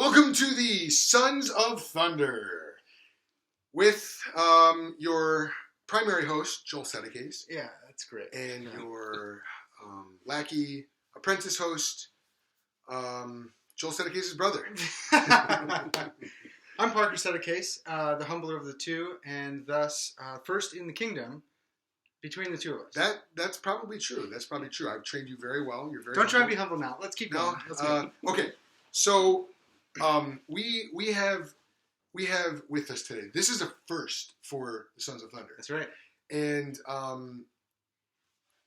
Welcome to the Sons of Thunder with your primary host, Joel Settecase. Yeah, that's great. And your lackey apprentice host, Joel Settecase's brother. I'm Parker Settecase, the humbler of the two, and thus first in the kingdom between the two of us. That's probably true. That's probably true. I've trained you very well. You're very Don't try to humble. be humble now. Let's keep going. Okay, so we have with us today. This is a first for the Sons of Thunder. That's right. And I'm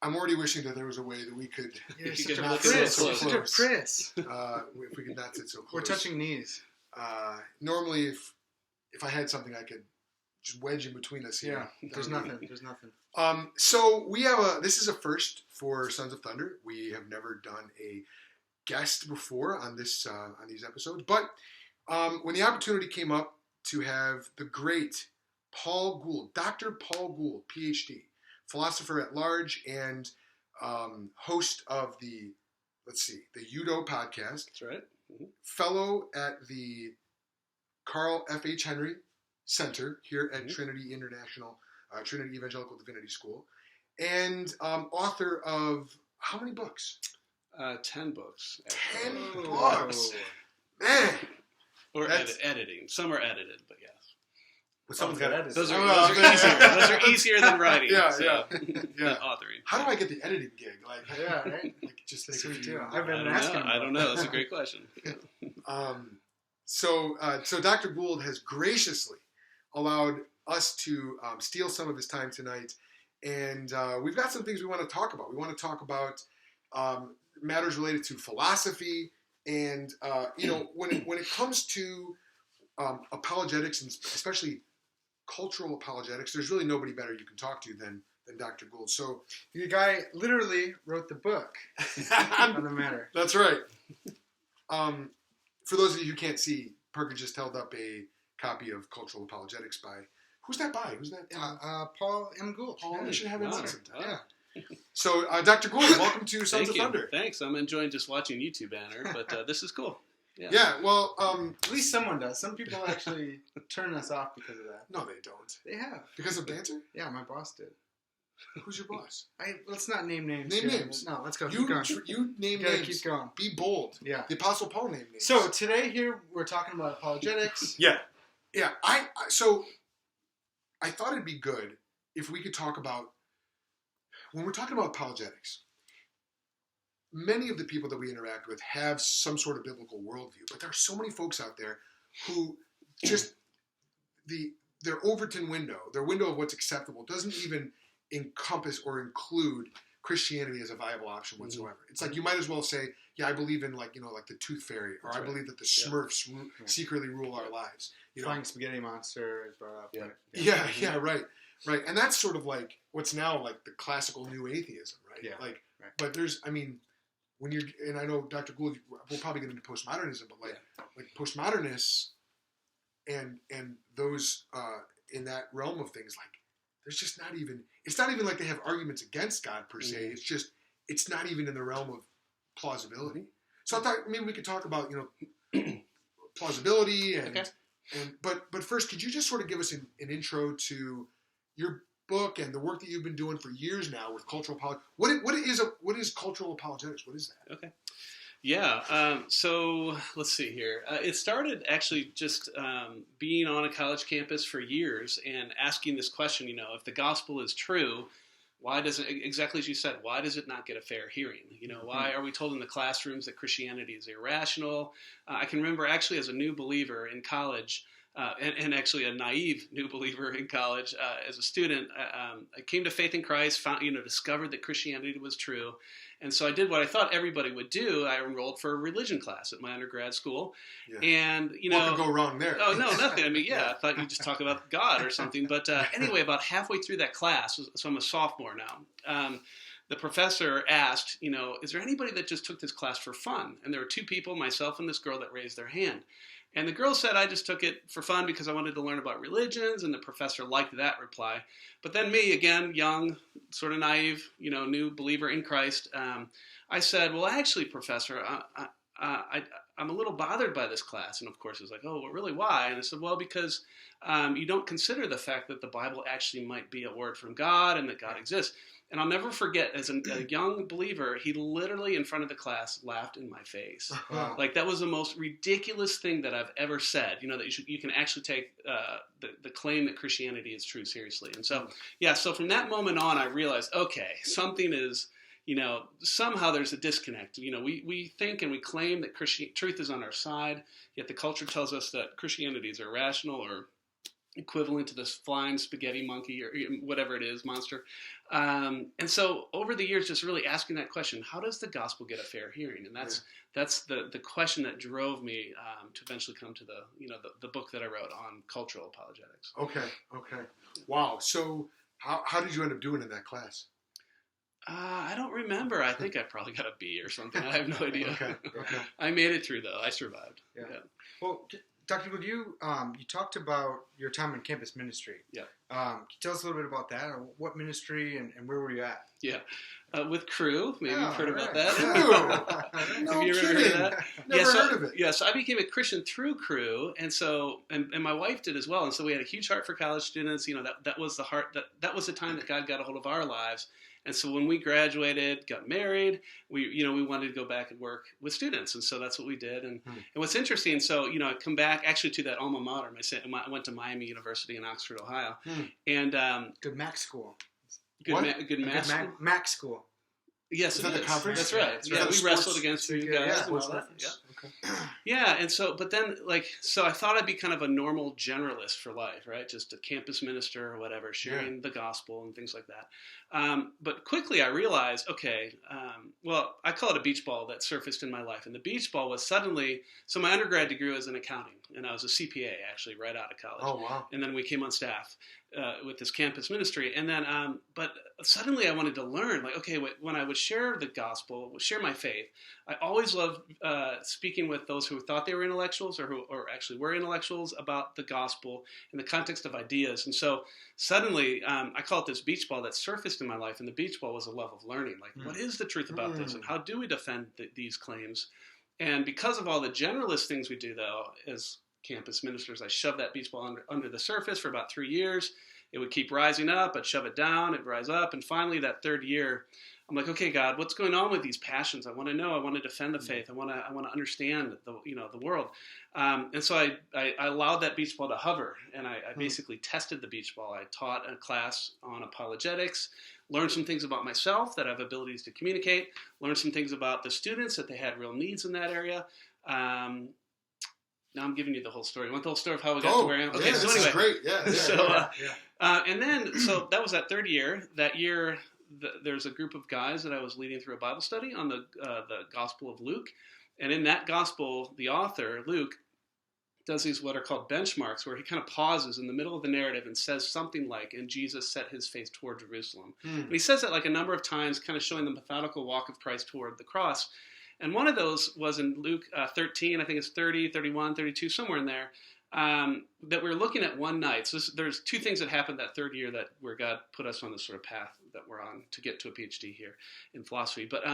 already wishing that there was a way that we could. You're You such could a look priss. so You're such a priss. If we could not sit so close. We're touching knees. Normally, if I had something I could just wedge in between us here. Yeah, there's nothing. There's nothing. So we have this is a first for Sons of Thunder. We have never done a guest before on this on these episodes, but when the opportunity came up to have the great Paul Gould, Dr. Paul Gould, Ph.D., philosopher at large and host of the Udo podcast. That's right. Mm-hmm. Fellow at the Carl F.H. Henry Center here at Trinity Trinity Evangelical Divinity School, and author of how many books? 10 books. 10 Oh. books. Man. Or editing. Some are edited, but yes. But Someone's got edited. Those are Oh, easier. Those are easier than writing. Yeah. Than authoring. How do I get the editing gig? Yeah, right? Just That's make a sweet few. too. I I've been don't asking. know. I don't know. That's a great question. So Dr. Gould has graciously allowed us to steal some of his time tonight, and we've got some things we want to talk about. We want to talk about matters related to philosophy, and when it comes to apologetics, and especially cultural apologetics, there's really nobody better you can talk to than Dr. Gould. So The guy literally wrote the book on the matter. that's right. For those of you who can't see, Parker just held up a copy of Cultural Apologetics by who's that by? Who's that? Paul M. Gould. Paul. We should have him on sometime. Yeah. So, Dr. Gould, welcome to Sons of Thunder. Thanks. I'm enjoying just watching YouTube banner, but this is cool. Yeah. Well, At least someone does. Some people actually turn us off because of that. no, they don't. They have. Because of banter? Yeah, my boss did. Who's your boss? Let's not name names. Name here. names. No, let's go. You Keep going. you name Gotta names. keep going. Be bold. Yeah. The Apostle Paul named names. So today here we're talking about apologetics. Yeah. I thought it'd be good if we could talk about, when we're talking about apologetics, many of the people that we interact with have some sort of biblical worldview, but there are so many folks out there who just, their Overton window, their window of what's acceptable doesn't even encompass or include Christianity as a viable option whatsoever. It's like you might as well say, yeah, I believe in like the Tooth Fairy, or That's I right. believe that the Smurfs secretly rule our lives. Flying spaghetti monster is brought up. Yeah. Right? Yeah, right. And that's sort of like what's now like the classical new atheism, right? Yeah. Like, but there's, when you're, and I know Dr. Gould, we'll probably get into postmodernism, but like postmodernists and those in that realm of things, like there's just not even, it's not even like they have arguments against God per se. It's just, it's not even in the realm of plausibility. So I thought maybe we could talk about, plausibility and, but first, could you just sort of give us an intro to your book and the work that you've been doing for years now with cultural apologetics? What is cultural apologetics? What is that? Okay. Yeah. So let's see here. It started actually just being on a college campus for years and asking this question, if the gospel is true, why does it, exactly as you said, why does it not get a fair hearing? Why are we told in the classrooms that Christianity is irrational? I can remember actually as a new believer in college, and actually a naive new believer in college as a student, I came to faith in Christ, found, discovered that Christianity was true. And so I did what I thought everybody would do. I enrolled for a religion class at my undergrad school. Yeah. And, what could go wrong there? Oh, no, nothing. I thought you'd just talk about God or something. But anyway, about halfway through that class, so I'm a sophomore now, the professor asked, is there anybody that just took this class for fun? And there were two people, myself and this girl, that raised their hand. And the girl said, I just took it for fun because I wanted to learn about religions, and the professor liked that reply. But then me, again, young, sort of naive, new believer in Christ, I said, well, actually, Professor, I'm a little bothered by this class. And of course, it's like, oh, well, really, why? And I said, well, because you don't consider the fact that the Bible actually might be a word from God and that God exists. And I'll never forget, as a young believer, he literally in front of the class laughed in my face. Wow. Like, that was the most ridiculous thing that I've ever said. You know, that you can actually take the claim that Christianity is true seriously. And so, yeah, so from that moment on, I realized, okay, something is, you know, somehow there's a disconnect. You know, we think and we claim that truth is on our side, yet the culture tells us that Christianity is irrational or equivalent to this flying spaghetti monkey or whatever it is, monster. And so over the years, just really asking that question, how does the gospel get a fair hearing? And that's the question that drove me to eventually come to the book that I wrote on cultural apologetics. Okay. Wow. So how did you end up doing in that class? I don't remember. I think I probably got a B or something. I have no idea. Okay. I made it through, though. I survived. Yeah. Well, Dr. Gould, you talked about your time in campus ministry. Yeah. Can you tell us a little bit about that? What ministry and where were you at? Yeah. With Crew. Maybe you've heard about right. that. No Have you ever kidding. heard of that? Never heard of it. Yeah, so I became a Christian through Crew, and so and my wife did as well. And so we had a huge heart for college students. You know, that was the heart that was the time that God got a hold of our lives. And so when we graduated, got married, we wanted to go back and work with students, and so that's what we did. And what's interesting, so I come back actually to that alma mater. I went to Miami University in Oxford, Ohio, and Good Mac school. good math school. Mac school. Yes, Is it that the is. conference? That's right. Is Yeah, that we sports- wrestled against you guys and all that. conference? Yeah. Okay. Yeah, and so, but then, so I thought I'd be kind of a normal generalist for life, right? Just a campus minister or whatever, sharing the gospel and things like that. But quickly I realized, okay, well, I call it a beach ball that surfaced in my life. And the beach ball was suddenly, so my undergrad degree was in accounting, and I was a CPA actually right out of college. Oh, wow. And then we came on staff with this campus ministry. And then, but suddenly I wanted to learn, like, okay, when I would share the gospel, share my faith, I always loved speaking with those who thought they were intellectuals or actually were intellectuals about the gospel in the context of ideas. And so suddenly, I call it this beach ball that surfaced in my life. And the beach ball was a love of learning. Like, what is the truth about this? And how do we defend these claims? And because of all the generalist things we do, though, as campus ministers, I shoved that beach ball under the surface for about 3 years. It would keep rising up. I'd shove it down. It'd rise up. And finally, that third year, I'm like, okay, God, what's going on with these passions? I want to know. I want to defend the faith. I want to understand the world. And so I allowed that beach ball to hover, and I basically tested the beach ball. I taught a class on apologetics, learned some things about myself that I have abilities to communicate, learned some things about the students that they had real needs in that area. Now I'm giving you the whole story. You want the whole story of how we got to where I am? Okay, yeah, so this anyway. is great. Yeah. So, and then, so that was that third year. That year, there's a group of guys that I was leading through a Bible study on the Gospel of Luke. And in that Gospel, the author, Luke, does these what are called benchmarks, where he kind of pauses in the middle of the narrative and says something like, and Jesus set his face toward Jerusalem. And he says that like a number of times, kind of showing the methodical walk of Christ toward the cross. And one of those was in Luke 13, I think it's 30, 31, 32, somewhere in there, that we're looking at one night. So there's two things that happened that third year where God put us on this sort of path that we're on to get to a Ph.D. here in philosophy. But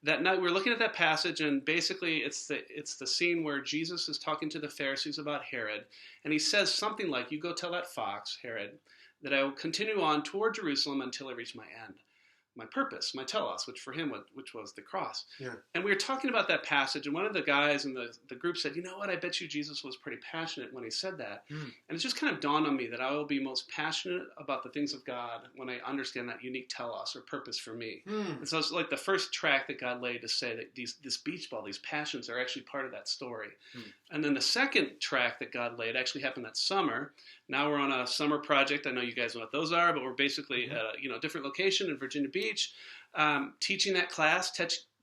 that night we're looking at that passage, and basically it's the scene where Jesus is talking to the Pharisees about Herod, and he says something like, "You go tell that fox, Herod, that I will continue on toward Jerusalem until I reach my end. My purpose, my telos," which for him which was the cross. Yeah. And we were talking about that passage, and one of the guys in the group said, "You know what, I bet you Jesus was pretty passionate when he said that." And it just kind of dawned on me that I will be most passionate about the things of God when I understand that unique telos or purpose for me. And so it's like the first track that God laid to say that this beach ball, these passions are actually part of that story. And then the second track that God laid actually happened that summer. Now we're on a summer project. I know you guys know what those are, but we're basically at a different location in Virginia Beach, teaching that class,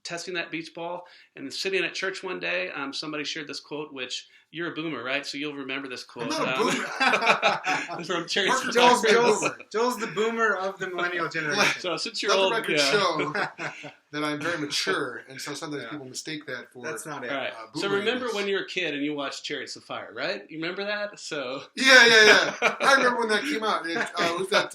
testing that beach ball, and sitting at church one day. Somebody shared this quote, which you're a boomer, right? So you'll remember this quote. I'm not a boomer. It's from Cherry Joel's the boomer of the millennial generation. So since you're Let old, the record show that I'm very mature, and so sometimes people mistake that for. That's not it. All right. So remember when you were a kid and you watched Chariots of Fire, right? You remember that? So Yeah. I remember when that came out. It was that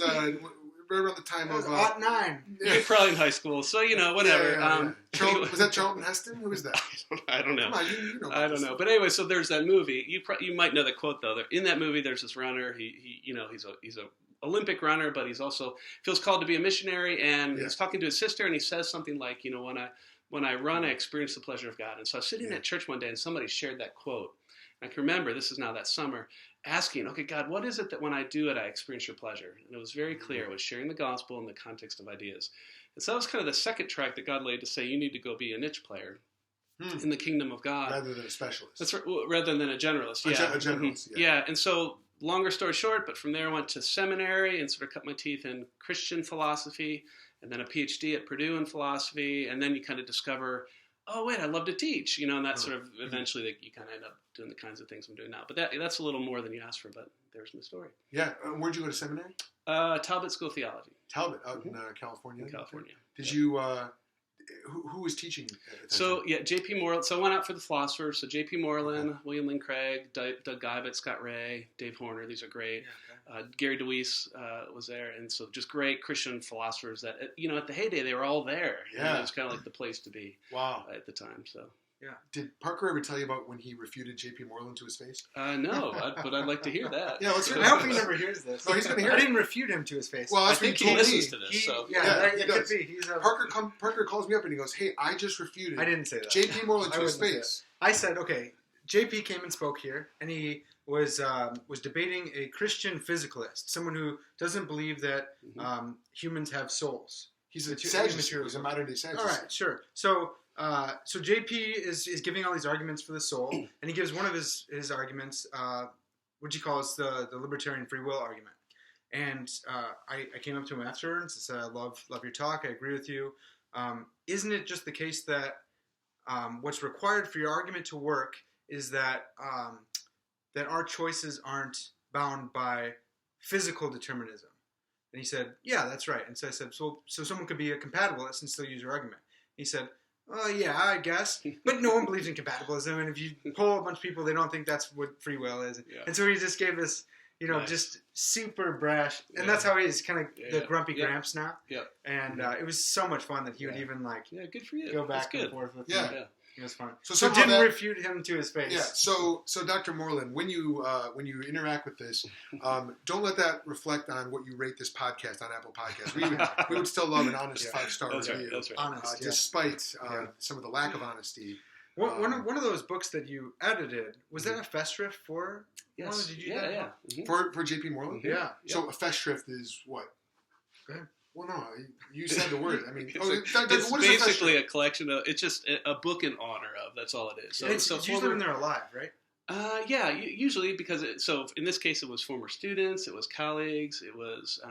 right around the time That was of... Ought 9. You're probably in high school, so whatever. Charlton, was that Charlton Heston? Who was that? I don't know. Come on, you know. I don't know. But anyway, so there's that movie. You might know the quote though. In that movie, there's this runner. He's a Olympic runner, but he's also feels called to be a missionary, and he's talking to his sister, and he says something like, when I run, I experience the pleasure of God. And so I was sitting at church one day, and somebody shared that quote. And I can remember, this is now that summer, asking, okay, God, what is it that when I do it, I experience your pleasure? And it was very clear. It was sharing the gospel in the context of ideas. And so that was kind of the second track that God laid to say, you need to go be a niche player in the kingdom of God. Rather than a specialist. That's right, rather than a generalist. Yeah. A generalist, yeah. And so, longer story short, but from there I went to seminary and sort of cut my teeth in Christian philosophy, and then a Ph.D. at Purdue in philosophy, and then you kind of discover, oh, wait, I love to teach, and that sort of eventually you kind of end up doing the kinds of things I'm doing now. But that's a little more than you asked for, but there's my story. Yeah. Where'd you go to seminary? Talbot School of Theology. Talbot, out in California? In California. Did you... Who was teaching at that time? Yeah, J.P. Moreland. So I went out for the philosophers. So J.P. Moreland, William Lane Craig, Doug Geibert, Scott Ray, Dave Horner. These are great. Yeah, okay. Gary DeWeese was there. And so just great Christian philosophers that, at the heyday, they were all there. Yeah. It was kind of like the place to be at the time. So. Yeah. Did Parker ever tell you about when he refuted J.P. Moreland to his face? No, but I'd like to hear that. Yeah, let's hear I hope he never hears this. No, he's going to hear it. I didn't refute him to his face. Well, I think he listens to this. It could be. Parker calls me up and he goes, hey, I just refuted I didn't say that. J.P. Moreland to his face. I said, okay, J.P. came and spoke here, and he was debating a Christian physicalist, someone who doesn't believe that humans have souls. He's a Sagittarius. He's a modern-day Sagittarius. All right, sure. So JP is giving all these arguments for the soul, and he gives one of his arguments, which he calls the libertarian free will argument. And I came up to him afterwards and said, I love your talk. I agree with you. Isn't it just the case that what's required for your argument to work is that that our choices aren't bound by physical determinism? And he said, yeah, that's right. And so I said, so someone could be a compatibilist and still use your argument. He said, yeah, I guess. But no one believes in compatibilism. And if you poll a bunch of people, they don't think that's what free will is. Yeah. And so he just gave this, nice. Just super brash. And that's how he is, kind of the grumpy Gramps now. Yeah. And it was so much fun that he would even good for you. Go back and forth with me. Yeah. It was fun. So didn't refute him to his face. Yeah. So Dr. Moreland, when you interact with this, don't let that reflect on what you rate this podcast on Apple Podcasts. We would still love an honest 5-star review. That's right. Honest, despite some of the lack of honesty. One of those books that you edited, was that a festschrift for? Yes. Did you do that? Yeah. Mm-hmm. For J.P. Moreland? Yeah. So a festschrift is what? Go ahead. Well, no, you said the word. I mean, it's basically a collection of. It's just a book in honor of. That's all it is. So it's usually when they're alive, right? Yeah, usually because so in this case it was former students, it was colleagues, it was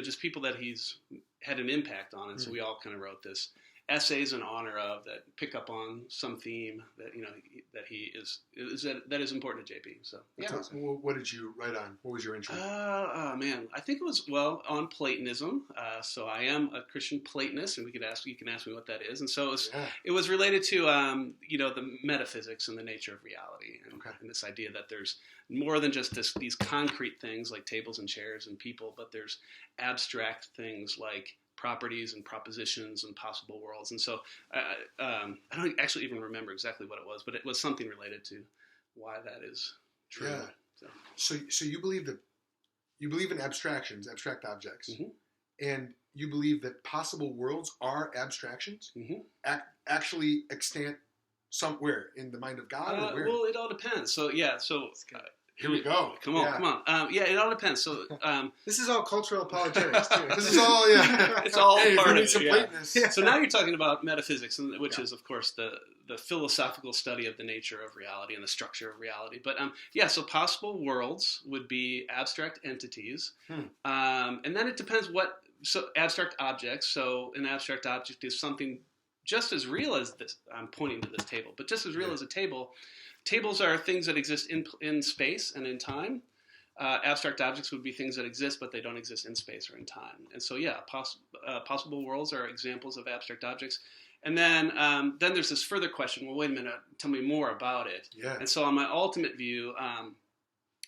just people that he's had an impact on, and so we all kind of wrote this essays in honor of that pick up on some theme that that he that is important to JP. So yeah. What did you write on? What was your intro? Man, I think it was on Platonism. So I am a Christian Platonist, and you can ask me what that is. And so it was related to the metaphysics and the nature of reality, and this idea that there's more than just these concrete things like tables and chairs and people, but there's abstract things like properties and propositions and possible worlds. And so I don't actually even remember exactly what it was, but it was something related to why that is true. Yeah. So you believe in abstractions, abstract objects, and you believe that possible worlds are abstractions, actually extant somewhere in the mind of God, or where? Well, it all depends. So here we go. Come on. It all depends. So this is all cultural apologetics too. This is all it's all part of it. Yeah. So now you're talking about metaphysics, which is of course the philosophical study of the nature of reality and the structure of reality. But so possible worlds would be abstract entities, and then it depends what. So abstract objects. So an abstract object is something just as real as this. I'm pointing to this table, but just as real as a table. Tables are things that exist in space and in time. Abstract objects would be things that exist, but they don't exist in space or in time. And so, possible worlds are examples of abstract objects. And then there's this further question. Well, wait a minute. Tell me more about it. Yeah. And so, on my ultimate view,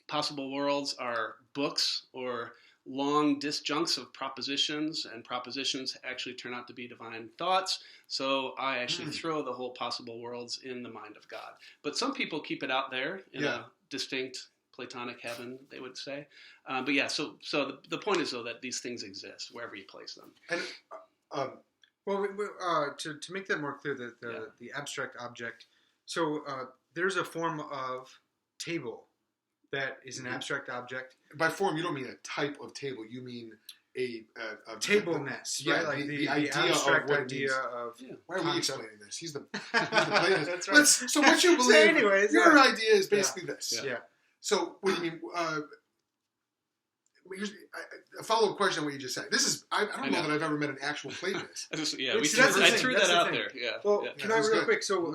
possible worlds are books or long disjuncts of propositions, and propositions actually turn out to be divine thoughts. So I actually throw the whole possible worlds in the mind of God. But some people keep it out there in a distinct Platonic heaven, they would say. But yeah, so the point is, though, that these things exist wherever you place them. And well, to make that more clear, the abstract object. So there's a form of table that is an abstract object. By form, you don't mean a type of table. You mean a tableness, right? Like the abstract idea of. Yeah. Why are we explaining this? He's the Platonist. That's right. So what you believe? So anyways, your idea is basically this. Yeah. So what do you mean? Here's a follow-up question on what you just said. This is I don't know that I've ever met an actual Platonist. I I threw that out there. Yeah. Well, yeah. can I real quick? So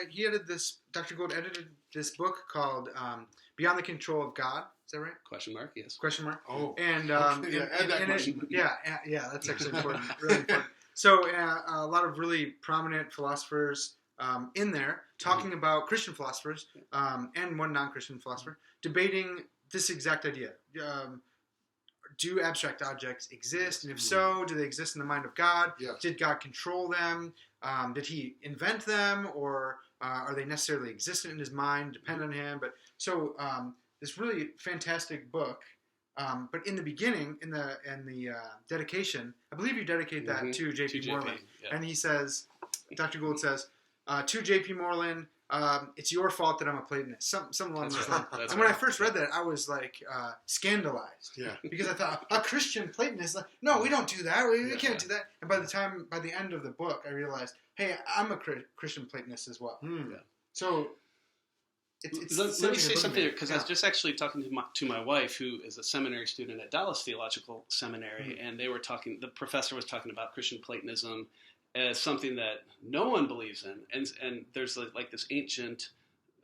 he edited this. Dr. Gould edited this book called "Beyond the Control of God." Is that right? Question mark? Yes. Question mark. Oh. And add that question. Yeah, that's actually important. Really important. So a lot of really prominent philosophers in there talking about Christian philosophers and one non-Christian philosopher debating this exact idea. Do abstract objects exist? And if so, do they exist in the mind of God? Yeah. Did God control them? Did he invent them? Or are they necessarily existent in his mind, depend on him? But so this really fantastic book. But in the beginning, in the dedication, I believe you dedicate that to J.P. Moreland. Yeah. And he says, Dr. Gould says, to J.P. Moreland, it's your fault that I'm a Platonist. Some along those lines. And when I first read that, I was like scandalized. Yeah. Because I thought, a Christian Platonist? Like, no, we don't do that. We can't do that. And by the end of the book, I realized, hey, I'm a Christian Platonist as well. Yeah. So let me say something, because I was just actually talking to my wife, who is a seminary student at Dallas Theological Seminary, and they were talking. The professor was talking about Christian Platonism as something that no one believes in, and there's like this ancient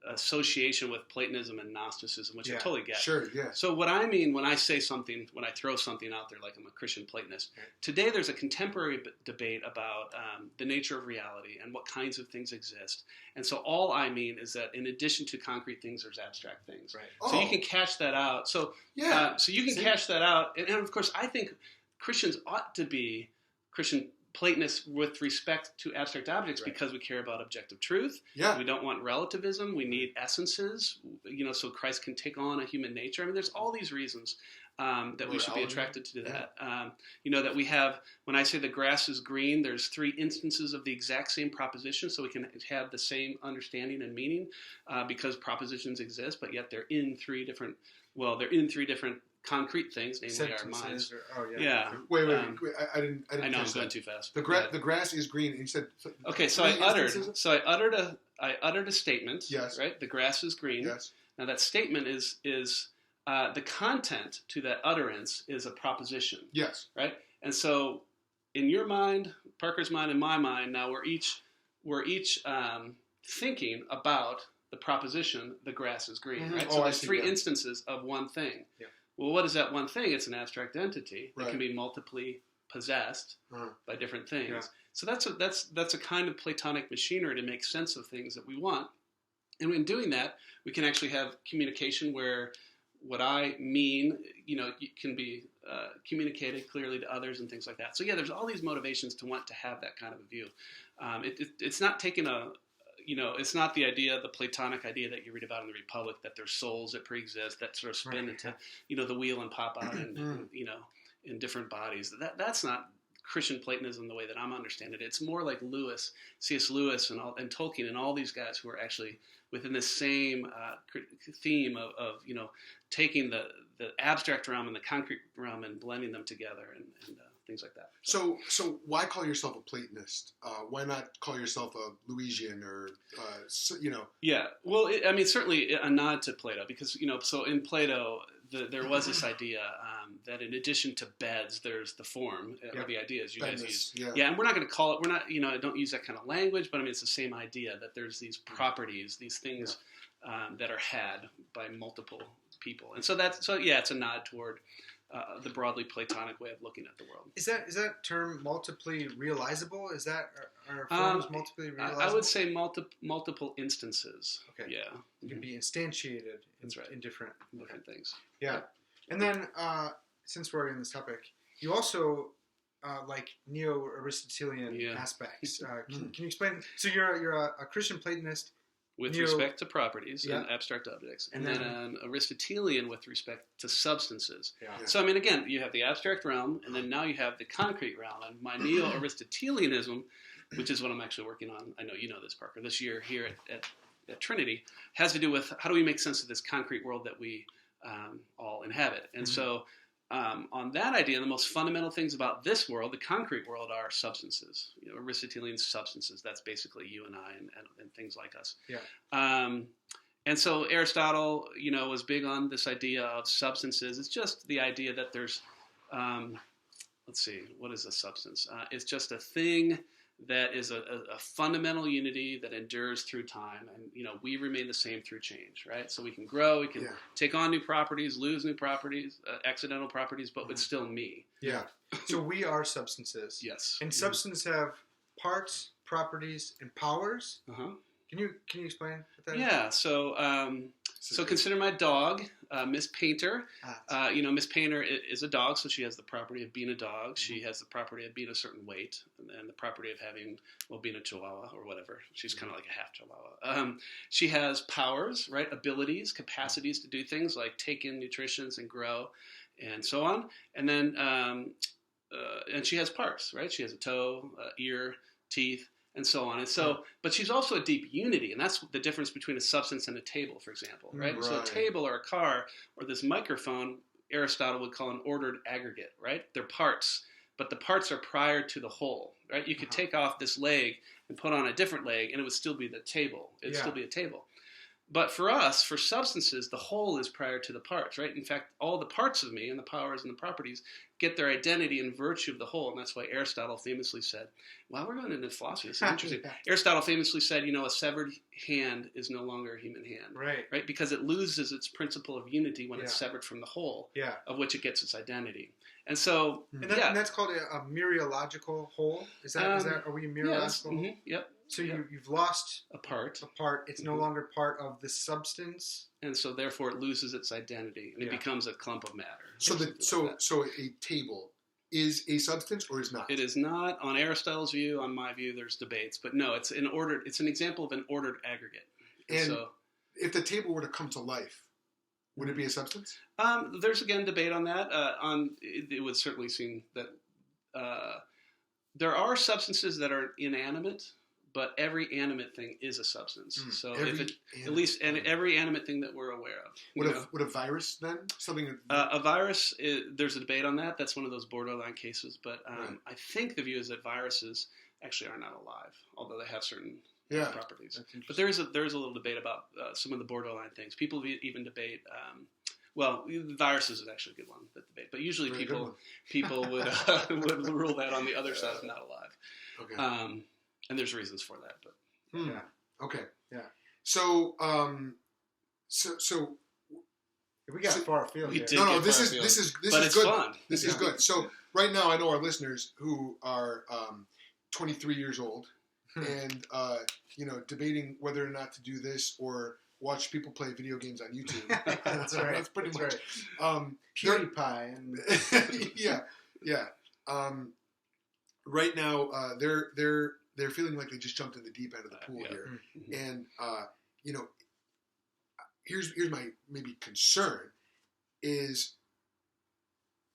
association with Platonism and Gnosticism, which I totally get. Sure, yeah. So what I mean when I say something, when I throw something out there like I'm a Christian Platonist, today there's a contemporary debate about the nature of reality and what kinds of things exist. And so all I mean is that in addition to concrete things, there's abstract things. Right. So you can cash that out. So so you can cash that out. And of course, I think Christians ought to be Christian Platonists with respect to abstract objects because we care about objective truth. Yeah. We don't want relativism. We need essences, so Christ can take on a human nature. I mean, there's all these reasons that we should be attracted to that. That we have, when I say the grass is green, there's 3 instances of the exact same proposition, so we can have the same understanding and meaning because propositions exist, but yet they're in 3 different concrete things, namely our minds. Wait. I didn't. I know I'm going too fast. The grass is green. And you said. Okay, so I uttered a statement. Yes. Right. The grass is green. Yes. Now that statement is the content to that utterance is a proposition. Yes. Right. And so, in your mind, Parker's mind, and my mind, now we're each thinking about the proposition. The grass is green. Right. So there's 3 instances of one thing. Yeah. Well, what is that one thing? It's an abstract entity that Right. can be multiply possessed by different things. Yeah. So that's a kind of Platonic machinery to make sense of things that we want. And in doing that, we can actually have communication where what I mean, can be communicated clearly to others and things like that. So yeah, there's all these motivations to want to have that kind of a view. It's not taking it's not the Platonic idea that you read about in the Republic, that there's souls that pre-exist, that sort of spin into, the wheel and pop out in different bodies. That's not Christian Platonism the way that I'm understanding it. It's more like C.S. Lewis and Tolkien and all these guys who are actually within the same theme of taking the abstract realm and the concrete realm and blending them together and things like that. So why call yourself a Platonist? Why not call yourself a Louisian or Yeah, well, certainly a nod to Plato because so in Plato there was this idea that in addition to beds, there's the form or the ideas you guys use. Yeah, and we're not going to call it. We're not don't use that kind of language, but it's the same idea that there's these properties, these things that are had by multiple people, and so it's a nod toward the broadly Platonic way of looking at the world. Is that term multiply realizable? Is that are forms multiply realizable? I would say multiple instances. Okay. Yeah. It can be instantiated in different things. Yeah. And then since we're already on this topic, you also like neo-Aristotelian aspects. Can you explain? So you're a Christian Platonist. With respect to properties and abstract objects, and then an Aristotelian with respect to substances. Yeah. So, I mean, again, you have the abstract realm, and then now you have the concrete realm. And my neo-Aristotelianism, which is what I'm actually working on, I know you know this, Parker, this year here at Trinity, has to do with how do we make sense of this concrete world that we all inhabit. And so on that idea, the most fundamental things about this world, the concrete world, are substances. Aristotelian substances. That's basically you and I and things like us. Yeah. And so Aristotle, was big on this idea of substances. It's just the idea that there's, let's see, what is a substance? It's just a thing that is a fundamental unity that endures through time, and we remain the same through change, right? So we can grow, we can take on new properties, lose new properties, accidental properties, but it's still me. Yeah. So we are substances. Yes. And substances have parts, properties, and powers. Can you explain what that is? Yeah. So consider my dog, Miss Painter. Miss Painter is a dog, so she has the property of being a dog. She has the property of being a certain weight, and then the property of being a chihuahua or whatever. She's kind of like a half chihuahua. She has powers, right? Abilities, capacities to do things like take in nutritions and grow, and so on. And then, and she has parts, right? She has a toe, ear, teeth, and so on. And so, but she's also a deep unity, and that's the difference between a substance and a table, for example, right? So a table or a car or this microphone, Aristotle would call an ordered aggregate, right? They're parts, but the parts are prior to the whole, right? You could take off this leg and put on a different leg, and it would still be the table. It'd still be a table. But for us, for substances, the whole is prior to the parts, right? In fact, all the parts of me and the powers and the properties get their identity in virtue of the whole. And that's why Aristotle famously said, we're going into philosophy. This is interesting. Aristotle famously said, a severed hand is no longer a human hand. Right? Because it loses its principle of unity when it's severed from the whole, of which it gets its identity. And so, and that's called a mereological whole? Are we mereological? Yes. Yep. So you've lost a part. It's no longer part of the substance, and so therefore it loses its identity, and it becomes a clump of matter. So a table is a substance or is not? It is not. On Aristotle's view, on my view, there's debates, but no, it's an example of an ordered aggregate. And so, if the table were to come to life, would it be a substance? There's again debate on that. It would certainly seem that there are substances that are inanimate. But every animate thing is a substance. So every animate thing that we're aware of. Would a virus then? A virus, there's a debate on that. That's one of those borderline cases. But I think the view is that viruses actually are not alive, although they have certain properties. But there is a little debate about some of the borderline things. People even debate. Viruses is actually a good one, that debate. But usually people would rule that on the other side of not alive. Okay. And there's reasons for that, but okay, So we got far afield. This is good. Fun. This is good. So right now, I know our listeners who are 23 years old and debating whether or not to do this or watch people play video games on YouTube. That's right. That's pretty much. Right. PewDiePie and right now, they're feeling like they just jumped in the deep end of the pool here, and here's my maybe concern is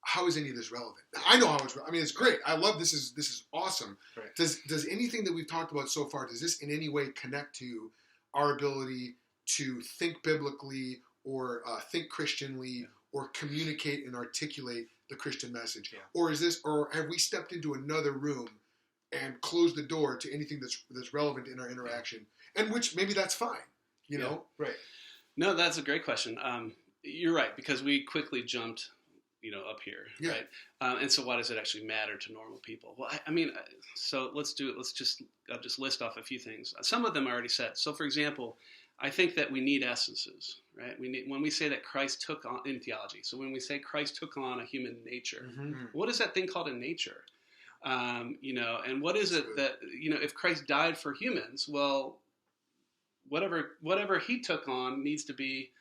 how is any of this relevant? I know how it's. I mean, it's great. I love this. This is awesome. Right. Does anything that we've talked about so far, does this in any way connect to our ability to think biblically or think Christianly or communicate and articulate the Christian message? Or have we stepped into another room and closed the door to anything that's relevant in our interaction? And which maybe that's fine, you know? Right. No, that's a great question. You're right, because we quickly jumped, up here, right? And so why does it actually matter to normal people? Well, so let's do it. I'll just list off a few things. Some of them I already said. So for example, I think that we need essences, right? When we say that Christ took on, in theology, so when we say Christ took on a human nature, what is that thing called in nature? And what is it that, if Christ died for humans, well, whatever he took on needs to be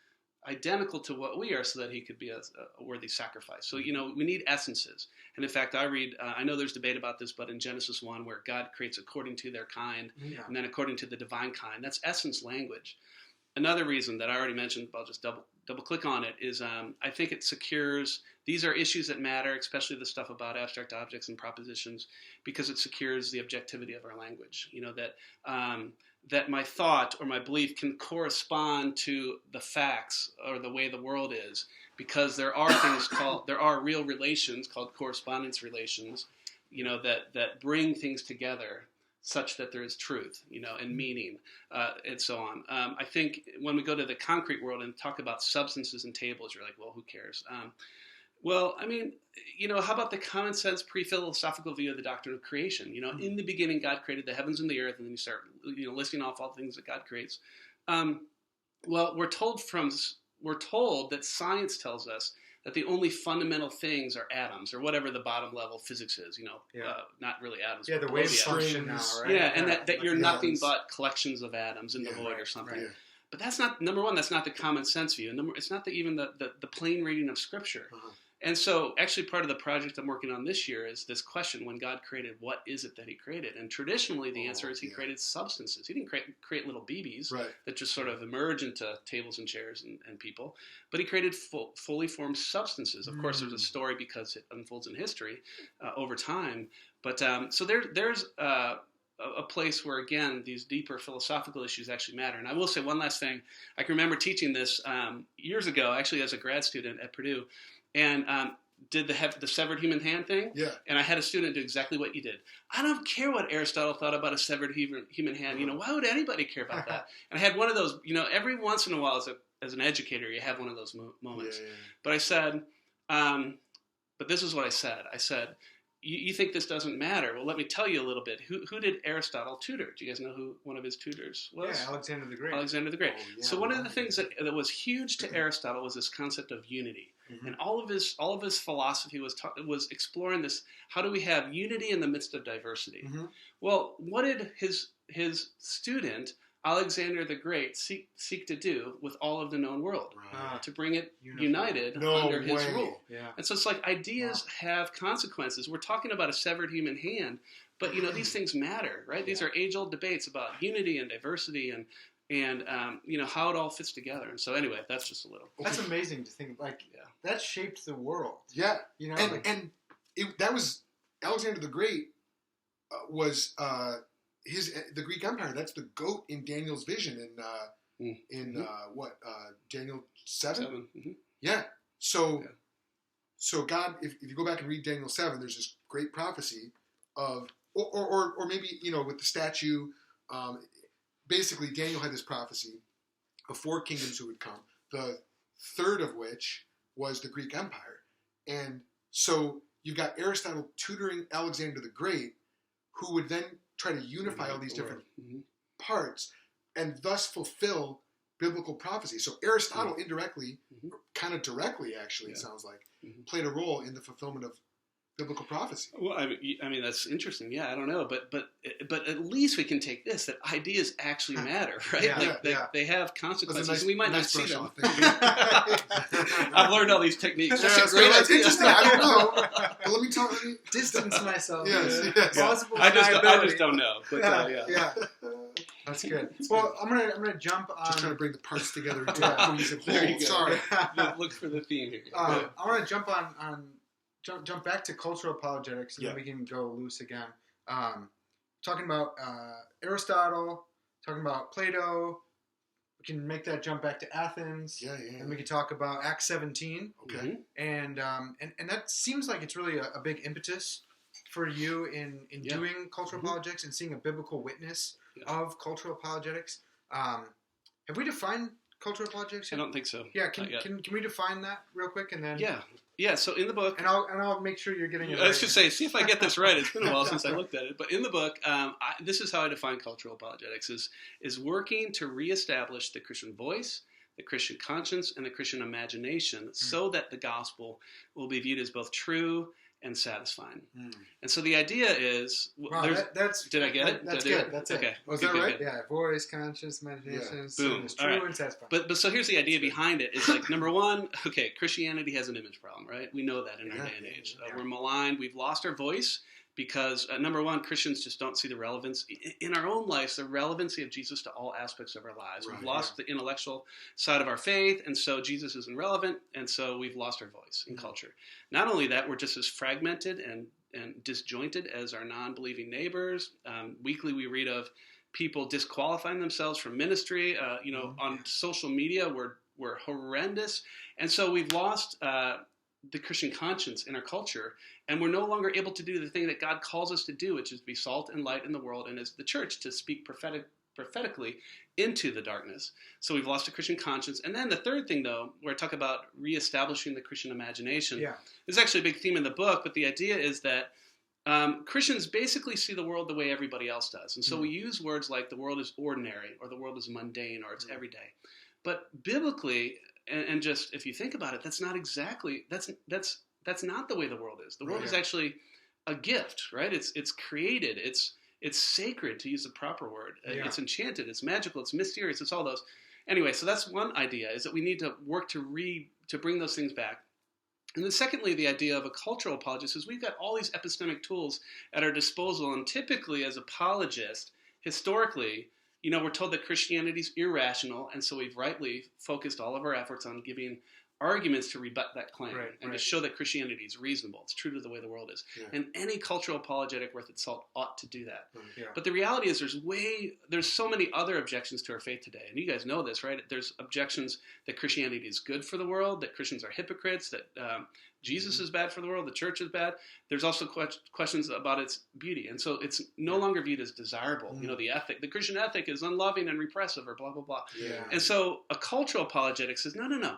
identical to what we are so that he could be a worthy sacrifice. So, we need essences. And in fact, I know there's debate about this, but in Genesis 1, where God creates according to their kind, and then according to the divine kind, that's essence language. Another reason that I already mentioned, but I'll just double click on it, is I think it secures, these are issues that matter, especially the stuff about abstract objects and propositions, because it secures the objectivity of our language. That my thought or my belief can correspond to the facts or the way the world is, because there are real relations called correspondence relations, that bring things together such that there is truth, and meaning, and so on. I think when we go to the concrete world and talk about substances and tables, you're like, well, who cares? How about the common sense pre-philosophical view of the doctrine of creation? In the beginning, God created the heavens and the earth, and then you start, listing off all the things that God creates. We're told that science tells us that the only fundamental things are atoms, or whatever the bottom level physics is, not really atoms. Yeah, the waves function now, right? Yeah, and that you're nothing but collections of atoms in the void or something. Right. But that's not, number one, that's not the common sense view. It's not even the plain reading of Scripture. Uh-huh. And so actually part of the project I'm working on this year is this question: when God created, what is it that he created? And traditionally the answer is he created substances. He didn't create little BBs that just sort of emerge into tables and chairs and people, but he created fully formed substances. Of course, there's a story because it unfolds in history over time. But so there's a place where, again, these deeper philosophical issues actually matter. And I will say one last thing. I can remember teaching this years ago, actually as a grad student at Purdue, and did the severed human hand thing. Yeah. And I had a student do exactly what you did. I don't care what Aristotle thought about a severed human hand. Why would anybody care about that? And I had one of those, every once in a while as an educator, you have one of those moments. Yeah. But I said, but this is what I said. I said, you think this doesn't matter? Well, let me tell you a little bit. Who did Aristotle tutor? Do you guys know who one of his tutors was? Yeah, Alexander the Great. Alexander the Great. Oh, yeah, so one of the things that was huge to Aristotle was this concept of unity. Mm-hmm. And all of his philosophy was exploring this: how do we have unity in the midst of diversity? Mm-hmm. Well, what did his student Alexander the Great seek to do with all of the known world? Right. To bring it united under his rule. Yeah. And so it's like ideas have consequences. We're talking about a severed human hand, but these things matter, right? Yeah. These are age-old debates about unity and diversity and how it all fits together. And so anyway, that's just a little. That's amazing to think. That shaped the world. Yeah. That was Alexander the Great was. The Greek Empire. That's the goat in Daniel's vision in Daniel 7? Mm-hmm. Yeah. So God, if you go back and read Daniel 7, there's this great prophecy of, or maybe with the statue. Basically, Daniel had this prophecy of 4 kingdoms who would come. The third of which was the Greek Empire, and so you've got Aristotle tutoring Alexander the Great, who would then try to unify all these different parts and thus fulfill biblical prophecy. So Aristotle indirectly, kind of directly actually, it sounds like, played a role in the fulfillment of biblical prophecy. Well, I mean that's interesting. Yeah, I don't know, but at least we can take this, that ideas actually matter, right? They have consequences. We might not see them. I've learned all these techniques. That's interesting. I don't know. But let me distance myself. Yes. Plausible I just don't know. But, yeah. That's good. Well, I'm gonna jump on. Just trying to bring the parts together into a cohesive whole. There you go. Sorry. Look for the theme here. I want to jump on. Jump back to cultural apologetics, and then we can go loose again. Talking about Aristotle, talking about Plato. We can make that jump back to Athens. And we can talk about Acts 17. Okay. And that seems like it's really a big impetus for you in doing cultural apologetics and seeing a biblical witness of cultural apologetics. Have we defined cultural apologetics? I don't think so. Yeah. Can we define that real quick and then? Yeah, so in the book... And I'll make sure you're getting it right. I was going to say, see if I get this right. It's been a while since I looked at it. But in the book, this is how I define cultural apologetics, is working to reestablish the Christian voice, the Christian conscience, and the Christian imagination so that the gospel will be viewed as both true and satisfying. And so the idea is, wow, did I get it? That's did I do good. That's okay. it. Was that right? Yeah, voice, conscious, meditation, Boom. is true All right. and satisfying. But so here's the idea behind it. Is like, number one, okay, Christianity has an image problem, right? We know that in our day and age. We're maligned. We've lost our voice because, number one, Christians just don't see the relevance in our own lives, the relevancy of Jesus to all aspects of our lives. We've lost the intellectual side of our faith, and so Jesus isn't relevant, and so we've lost our voice in culture. Not only that, we're just as fragmented and disjointed as our non-believing neighbors. Weekly we read of people disqualifying themselves from ministry. On social media, we're horrendous. And so we've lost the Christian conscience in our culture, and we're no longer able to do the thing that God calls us to do, which is to be salt and light in the world, and as the church to speak prophetically into the darkness. So we've lost a Christian conscience. And then the third thing, though, where I talk about reestablishing the Christian imagination, is actually a big theme in the book, but the idea is that Christians basically see the world the way everybody else does. And so we use words like the world is ordinary, or the world is mundane, or it's everyday. But biblically, and just if you think about it, that's not exactly, that's not the way the world is. The world is actually a gift, right? It's created, it's sacred, to use the proper word. It's enchanted, it's magical, it's mysterious, it's all those. Anyway, so that's one idea, is that we need to work to bring those things back. And then secondly, the idea of a cultural apologist is we've got all these epistemic tools at our disposal, and typically as apologists, historically, we're told that Christianity is irrational, and so we've rightly focused all of our efforts on giving arguments to rebut that claim to show that Christianity is reasonable. It's true to the way the world is. And any cultural apologetic worth its salt ought to do that. But the reality is there's so many other objections to our faith today. And you guys know this, right? There's objections that Christianity is good for the world, that Christians are hypocrites, that Jesus is bad for the world, the church is bad. There's also questions about its beauty. And so it's no longer viewed as desirable. The Christian ethic is unloving and repressive, or blah, blah, blah. And so a cultural apologetic says, no.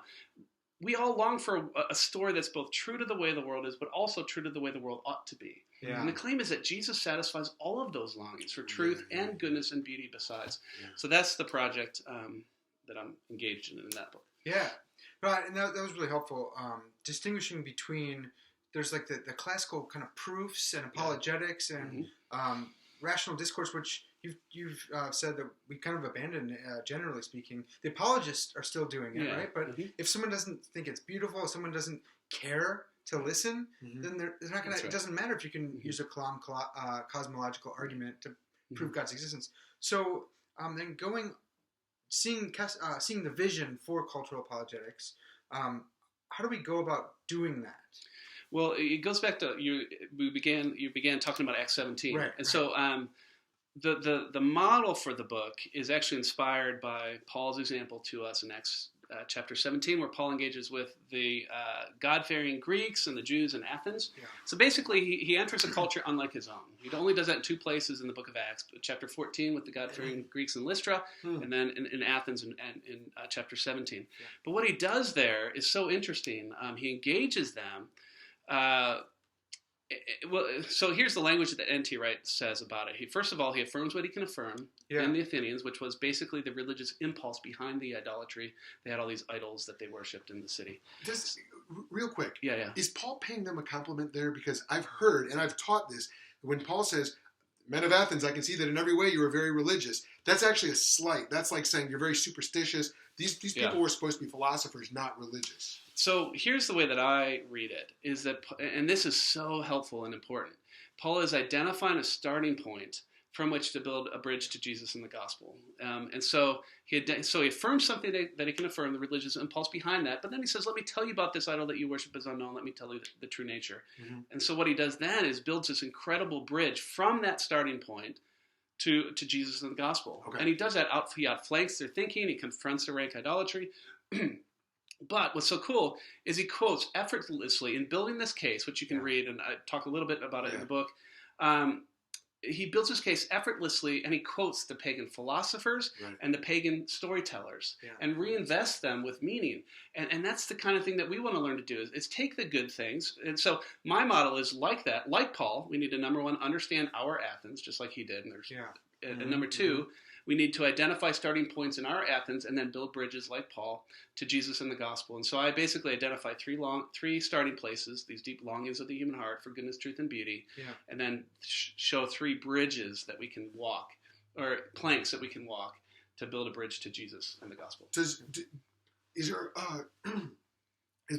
We all long for a story that's both true to the way the world is, but also true to the way the world ought to be. And the claim is that Jesus satisfies all of those longings for truth and goodness and beauty besides. So that's the project that I'm engaged in that book. Yeah. Right, and that was really helpful. Distinguishing between, there's like the classical kind of proofs and apologetics and rational discourse, which you've said that we kind of abandoned, generally speaking. The apologists are still doing it, right? But if someone doesn't think it's beautiful, if someone doesn't care to listen, then they're not going to. It doesn't matter if you can use a cosmological argument to prove God's existence. So then seeing the vision for cultural apologetics, how do we go about doing that? Well, it goes back to you began talking about Acts 17, so the model for the book is actually inspired by Paul's example to us in Acts chapter 17, where Paul engages with the God-fearing Greeks and the Jews in Athens. So basically, he enters a culture unlike his own. He only does that in two places in the book of Acts, chapter 14 with the God-fearing Greeks in Lystra, and then in Athens in chapter 17. But what he does there is so interesting. He engages them. So here's the language that N.T. Wright says about it. First of all, he affirms what he can affirm in the Athenians, which was basically the religious impulse behind the idolatry. They had all these idols that they worshipped in the city. Just real quick. Yeah. Is Paul paying them a compliment there? Because I've heard, and I've taught this, when Paul says, men of Athens, I can see that in every way you are very religious. That's actually a slight. That's like saying you're very superstitious. These people were supposed to be philosophers, not religious. So here's the way that I read it, is that, and this is so helpful and important, Paul is identifying a starting point from which to build a bridge to Jesus and the gospel. And so he affirms something that he can affirm, the religious impulse behind that, but then he says, let me tell you about this idol that you worship is unknown, let me tell you the true nature. And so what he does then is builds this incredible bridge from that starting point to Jesus and the gospel. And he does that, he outflanks their thinking, he confronts their rank idolatry. But what's so cool is he quotes effortlessly in building this case, which you can read, and I talk a little bit about it in the book. He builds his case effortlessly, and he quotes the pagan philosophers and the pagan storytellers and reinvests them with meaning. And that's the kind of thing that we want to learn to do, is take the good things. And so my model is like that. Like Paul, we need to, number one, understand our Athens, just like he did. And number two, We need to identify starting points in our Athens and then build bridges like Paul to Jesus and the gospel. And so I basically identify three starting places, these deep longings of the human heart for goodness, truth, and beauty, and then show three bridges that we can walk, or planks that we can walk to build a bridge to Jesus and the gospel. Is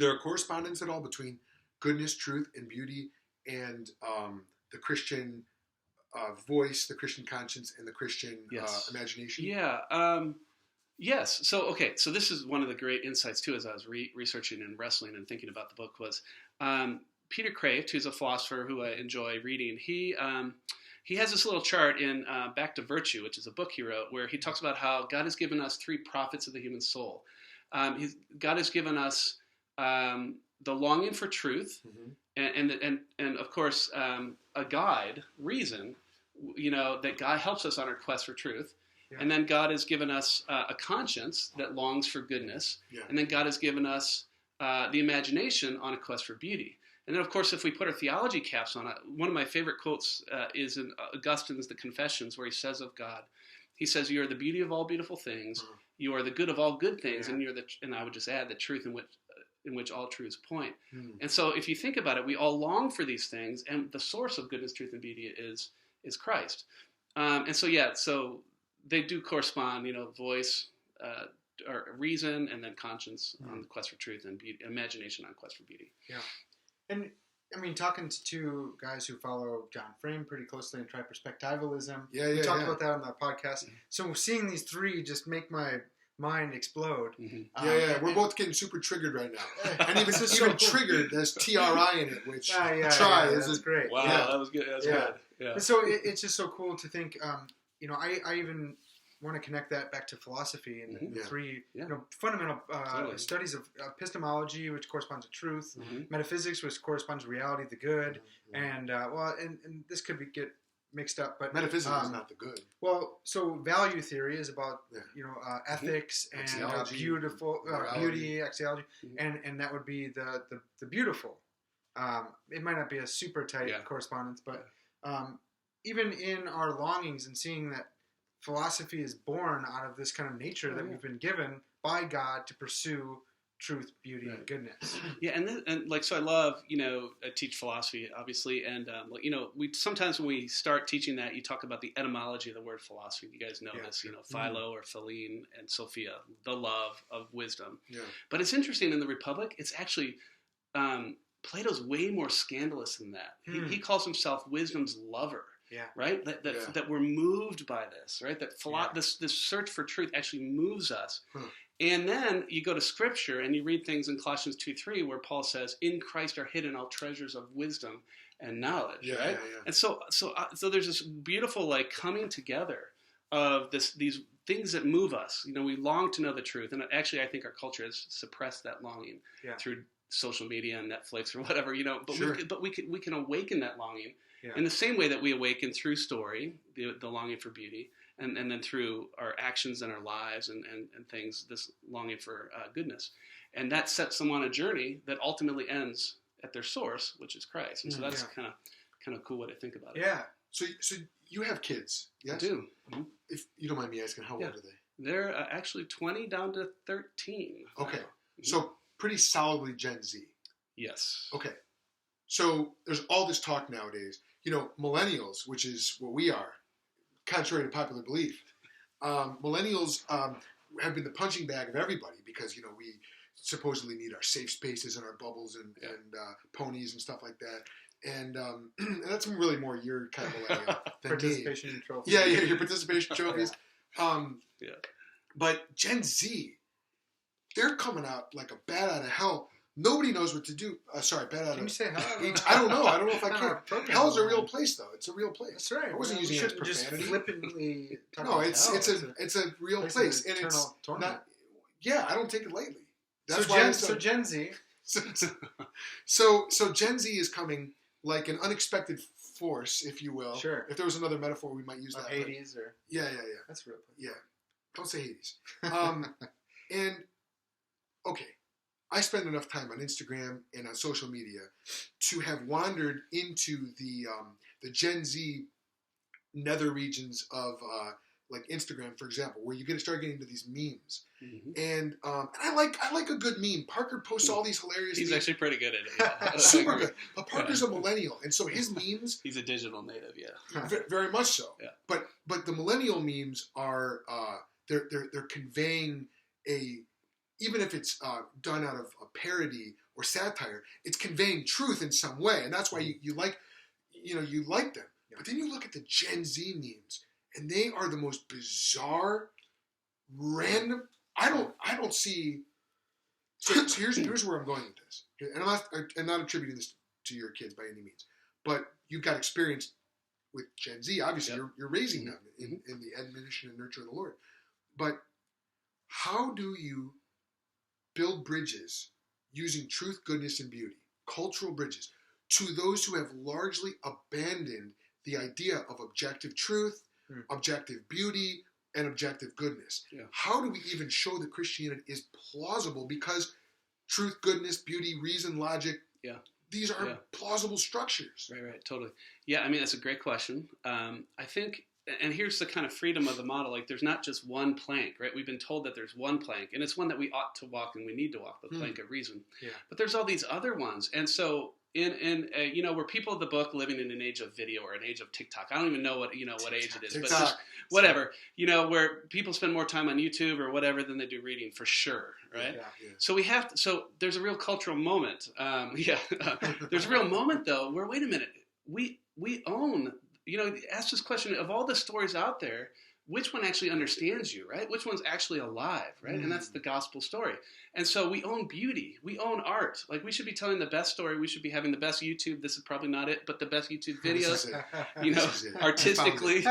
there a correspondence at all between goodness, truth, and beauty and the Christian voice, the Christian conscience, and the Christian imagination? Yeah. Yes. So this is one of the great insights, too, as I was researching and wrestling and thinking about the book was Peter Kraft, who's a philosopher who I enjoy reading. He has this little chart in Back to Virtue, which is a book he wrote, where he talks about how God has given us three prophets of the human soul. God has given us the longing for truth, and of course a guide, reason, that God helps us on our quest for truth. Yeah. And then God has given us a conscience that longs for goodness. Yeah. And then God has given us the imagination on a quest for beauty. And then, of course, if we put our theology caps on it, one of my favorite quotes is in Augustine's The Confessions, where he says of God, he says, "You are the beauty of all beautiful things. Mm-hmm. You are the good of all good things, and and I would just add the truth in which all truths point." Mm. And so, if you think about it, we all long for these things, and the source of goodness, truth, and beauty is Christ. And so they do correspond. Voice or reason, and then conscience on the quest for truth, and beauty, imagination on quest for beauty. Yeah. And I mean, talking to two guys who follow John Frame pretty closely and try perspectivalism. We talked about that on the podcast. Mm-hmm. So seeing these three just make my mind explode. Mm-hmm. We're both getting super triggered right now. And even triggered, there's TRI in it, which is great. Wow, that was good. That's good. Yeah. So it's just so cool to think, I even want to connect that back to philosophy and the three fundamental studies of epistemology, which corresponds to truth, metaphysics, which corresponds to reality, the good, and this could get mixed up, but metaphysics is not the good. Well, so value theory is about ethics and beauty, axiology, and that would be the beautiful. It might not be a super tight correspondence, but even in our longings and seeing that philosophy is born out of this kind of nature that we've been given by God to pursue truth, beauty, and goodness. Yeah, so I love, I teach philosophy, obviously, and we sometimes when we start teaching that, you talk about the etymology of the word philosophy. You guys know this, philo or philein and Sophia, the love of wisdom. Yeah. But it's interesting, in the Republic, it's actually Plato's way more scandalous than that. He calls himself wisdom's lover. Yeah. Right? That we're moved by this, right? That this search for truth actually moves us. And then you go to Scripture and you read things in Colossians 2:3 where Paul says, "In Christ are hidden all treasures of wisdom and knowledge." Right? Yeah. And so there's this beautiful coming together of these things that move us. We long to know the truth, and actually I think our culture has suppressed that longing through social media and Netflix or whatever. But we can awaken that longing. Yeah. In the same way that we awaken through story, the longing for beauty, and then through our actions and our lives and things, this longing for goodness. And that sets them on a journey that ultimately ends at their source, which is Christ. And so that's kind of a cool way to think about it. Yeah. So you have kids, yes? I do. Mm-hmm. If you don't mind me asking, how old are they? They're actually 20 down to 13. Okay. So pretty solidly Gen Z. Yes. Okay. So there's all this talk nowadays. Millennials, which is what we are, contrary to popular belief, millennials have been the punching bag of everybody because, we supposedly need our safe spaces and our bubbles and ponies and stuff like that. And that's really more your kind of millennial than participation trophies. Yeah, your participation trophies. But Gen Z, they're coming out like a bat out of hell. Nobody knows what to do. Bat out of... Can you say hell? I don't know. I don't know if I can. Hell's a real place, though. It's a real place. That's right. I wasn't using it as profanity. Just flippantly talk about hell. It's a real place. And it's not... Yeah, I don't take it lightly. That's why Gen Z... So Gen Z is coming like an unexpected force, if you will. Sure. If there was another metaphor, we might use that. Hades or... Yeah. That's real. Yeah. Don't say Hades. And, okay. I spend enough time on Instagram and on social media to have wandered into the Gen Z nether regions of like Instagram, for example, where you start getting into these memes, Mm-hmm. and I like a good meme. Parker posts all these hilarious. He's memes. actually pretty good at it. Yeah. Super good. But Parker's a millennial, and so his memes. He's a digital native, yeah. Very much so. Yeah. But the millennial memes are they're conveying even if it's done out of a parody or satire, it's conveying truth in some way, and that's why you like them. Yeah. But then you look at the Gen Z memes, and they are the most bizarre, random. I don't see. So here's where I'm going with this, and I'm not attributing this to your kids by any means, but you've got experience with Gen Z. Obviously, yep. you're raising them in the admonition and nurture of the Lord. But how do you build bridges using truth, goodness, and beauty, cultural bridges, to those who have largely abandoned the idea of objective truth, objective beauty, and objective goodness? Yeah. How do we even show that Christianity is plausible? Because truth, goodness, beauty, reason, logic, these are plausible structures. Right, totally. Yeah, I mean, that's a great question. I think, and here's the kind of freedom of the model. Like, there's not just one plank, right? We've been told that there's one plank, and it's one that we ought to walk and we need to walk, the plank of reason. Yeah. But there's all these other ones. And so in where people of the book living in an age of video or an age of TikTok, I don't even know what age it is, TikTok. But just whatever, where people spend more time on YouTube or whatever than they do reading, for sure, right? Yeah. So there's a real cultural moment. There's a real moment though where, wait a minute, we own, ask this question, of all the stories out there, which one actually understands you, right? Which one's actually alive, right? And that's the gospel story. And so we own beauty. We own art. Like, we should be telling the best story. We should be having the best YouTube. This is probably not it, but the best YouTube videos, artistically.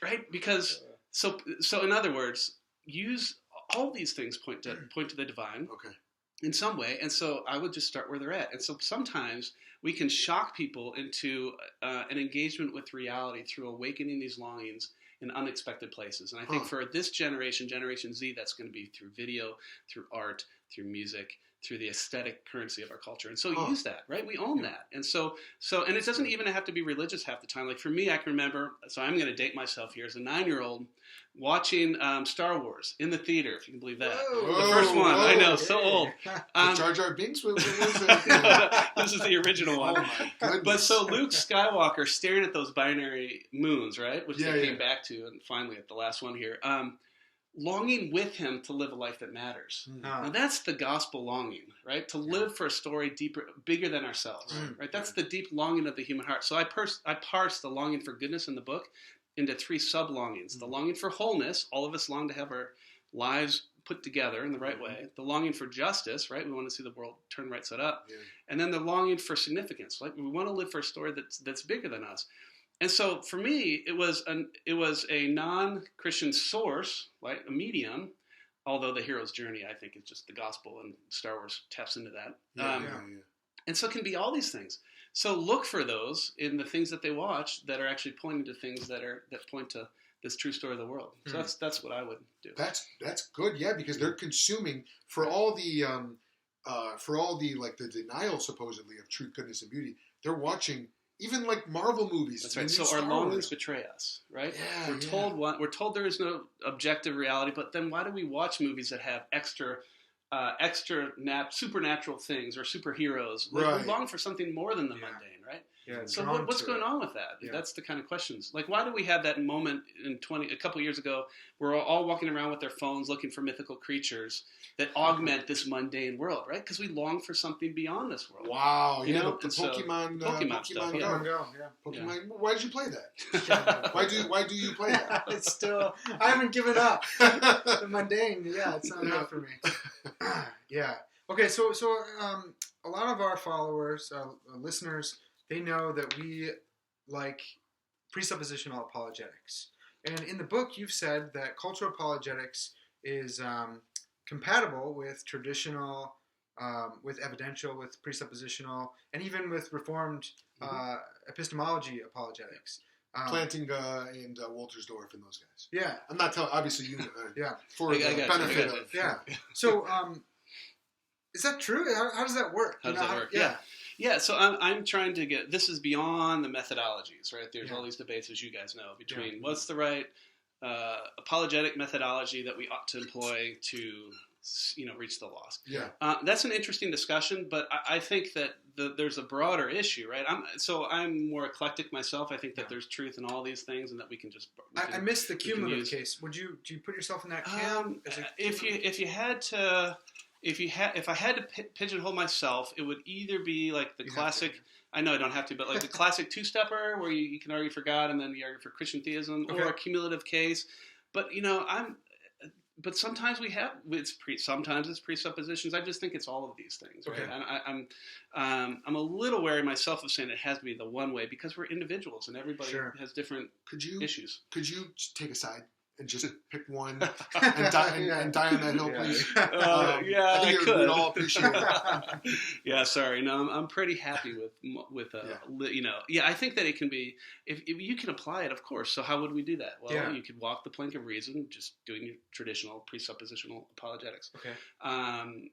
Right? Because, so in other words, use all these things point to the divine. Okay. In some way, and so I would just start where they're at. And so sometimes we can shock people into an engagement with reality through awakening these longings in unexpected places. And I think for this generation, Generation Z, that's going to be through video, through art, through music, through the aesthetic currency of our culture. And so use that, right? We own that. And so and it doesn't even have to be religious half the time. Like, for me, I can remember, so I'm going to date myself here, as a 9-year-old watching Star Wars in the theater, if you can believe that. The first one. I know, so old. Jar Jar Binks? What was that? This is the original one. Oh my goodness. But so Luke Skywalker staring at those binary moons, right? Which they came back to, and finally at the last one here. Longing with him to live a life that matters. Now that's the gospel longing, right? To live for a story deeper, bigger than ourselves, right? That's the deep longing of the human heart. So I parse the longing for goodness in the book into 3 sub-longings. The longing for wholeness. All of us long to have our lives put together in the right way. The longing for justice, right? We want to see the world turn right side up. Yeah. And then the longing for significance. Like, we want to live for a story that's bigger than us. And so for me, it was a non-Christian source, like a medium, although the hero's journey, I think, is just the gospel, and Star Wars taps into that. And so it can be all these things. So look for those in the things that they watch that are actually pointing to things that point to this true story of the world. So that's what I would do. That's good, because they're consuming for all the like the denial supposedly of truth, goodness, and beauty. They're watching. Even like Marvel movies. That's right. So our longings betray us, right? Yeah, we're told there is no objective reality, but then why do we watch movies that have extra supernatural things or superheroes? Like, we long for something more than the mundane, right? Yeah, so what's going on with that? Yeah. That's the kind of questions. Like, why do we have that moment a couple years ago, we're all walking around with their phones looking for mythical creatures that augment this mundane world, right? Because we long for something beyond this world. Wow, the Pokemon stuff, Go. Pokemon. Why did you play that? Why do you play that? It's still, I haven't given up. The mundane, it's not enough for me. Okay, so a lot of our followers, listeners, they know that we like presuppositional apologetics. And in the book, you've said that cultural apologetics is compatible with traditional, with evidential, with presuppositional, and even with Reformed epistemology apologetics. Planting and Woltersdorf and those guys. Yeah. I'm not telling, obviously, you for the benefit of... Yeah. So, is that true? How does that work? How does that work? Yeah. Yeah, so I'm trying to get, this is beyond the methodologies, right? There's Yeah. all these debates, as you guys know, between what's the right apologetic methodology that we ought to employ to, reach the lost. Yeah. That's an interesting discussion, but I think that there's a broader issue, right? I'm more eclectic myself. I think that there's truth in all these things, and that we can just. I missed the cumulative case. Do you put yourself in that camp? If I had to pigeonhole myself, it would either be like the classic. I know I don't have to, but like the classic two-stepper, where you can argue for God and then you argue for Christian theism, or a cumulative case. But But sometimes sometimes it's presuppositions. I just think it's all of these things. Right? Okay. I'm a little wary myself of saying it has to be the one way, because we're individuals and everybody has different issues. Could you take a side and just pick one and die on that hill, please? I think I could. We'd all appreciate it. Yeah, sorry. No, I'm pretty happy with I think that it can be, if you can apply it, of course. So how would we do that? Well, you could walk the plank of reason, just doing your traditional presuppositional apologetics. Okay. I'm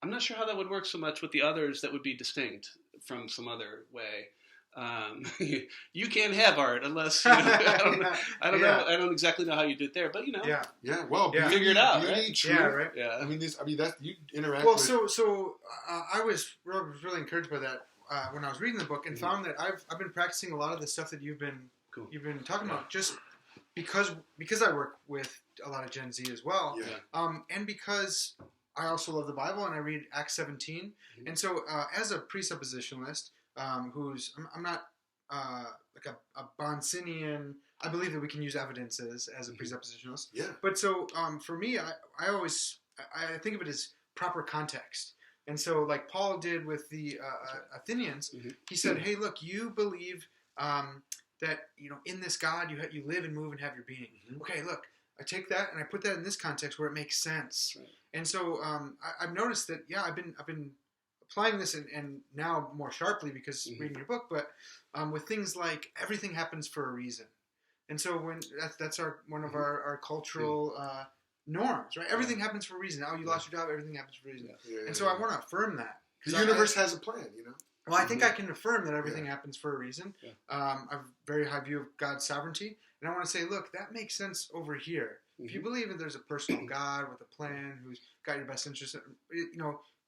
not sure how that would work so much with the others that would be distinct from some other way. You can't have art unless I don't know. I don't exactly know how you do it there, but Well, figure it out, right? True. Yeah, right. Yeah. I mean, that's you interact. Well, with... so I was really encouraged by that when I was reading the book, and found that I've been practicing a lot of the stuff that you've been talking about, just because I work with a lot of Gen Z as well, and because I also love the Bible and I read Acts 17, and so as a presuppositionalist. I'm not like a Bonsinian. I believe that we can use evidences as a presuppositionalist. Yeah. But so for me, I always think of it as proper context. And so like Paul did with the Athenians, he said, "Hey, look, you believe that in this God you live and move and have your being. Okay, look, I take that and I put that in this context where it makes sense." Right. And so I've noticed that I've been applying this and now more sharply because reading your book, but with things like everything happens for a reason, and so when that's one of our cultural norms, right? Everything happens for a reason. Oh, you lost your job, everything happens for a reason, and so I want to affirm that the universe has a plan, Well, I think I can affirm that everything happens for a reason. Yeah. I have a very high view of God's sovereignty, and I want to say, look, that makes sense over here. If you believe that there's a personal God with a plan who's got your best interest,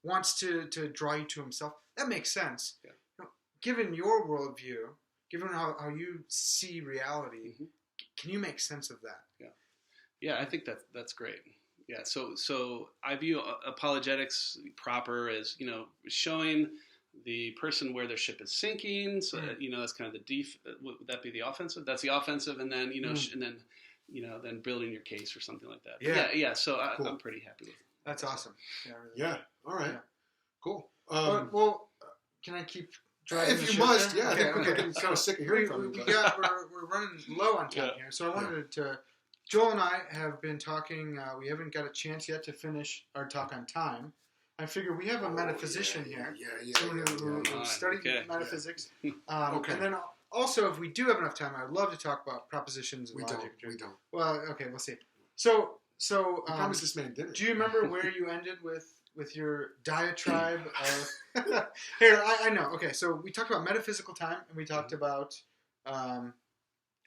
wants to draw you to himself, that makes sense. Yeah. Given your worldview, given how you see reality, can you make sense of that? Yeah, I think that's great. Yeah, so I view apologetics proper as showing the person where their ship is sinking. So that's kind of the would that be the offensive? That's the offensive, and then then building your case or something like that. Yeah. So cool. I'm pretty happy with it. That's awesome. Yeah, really. Yeah. All right. Yeah. Cool. Well, can I keep driving? If you must, yeah. Okay. We're getting kind of sick of hearing from you. We're running low on time here, so I wanted to. Joel and I have been talking. We haven't got a chance yet to finish our talk on time. I figure we have a metaphysician here, someone who studied metaphysics. And then also, if we do have enough time, I would love to talk about propositions and logic. We don't. Well, okay, we'll see. So I promised this man dinner. Do you remember where you ended with your diatribe of... Here, I know. Okay, so we talked about metaphysical time, and we talked about... Go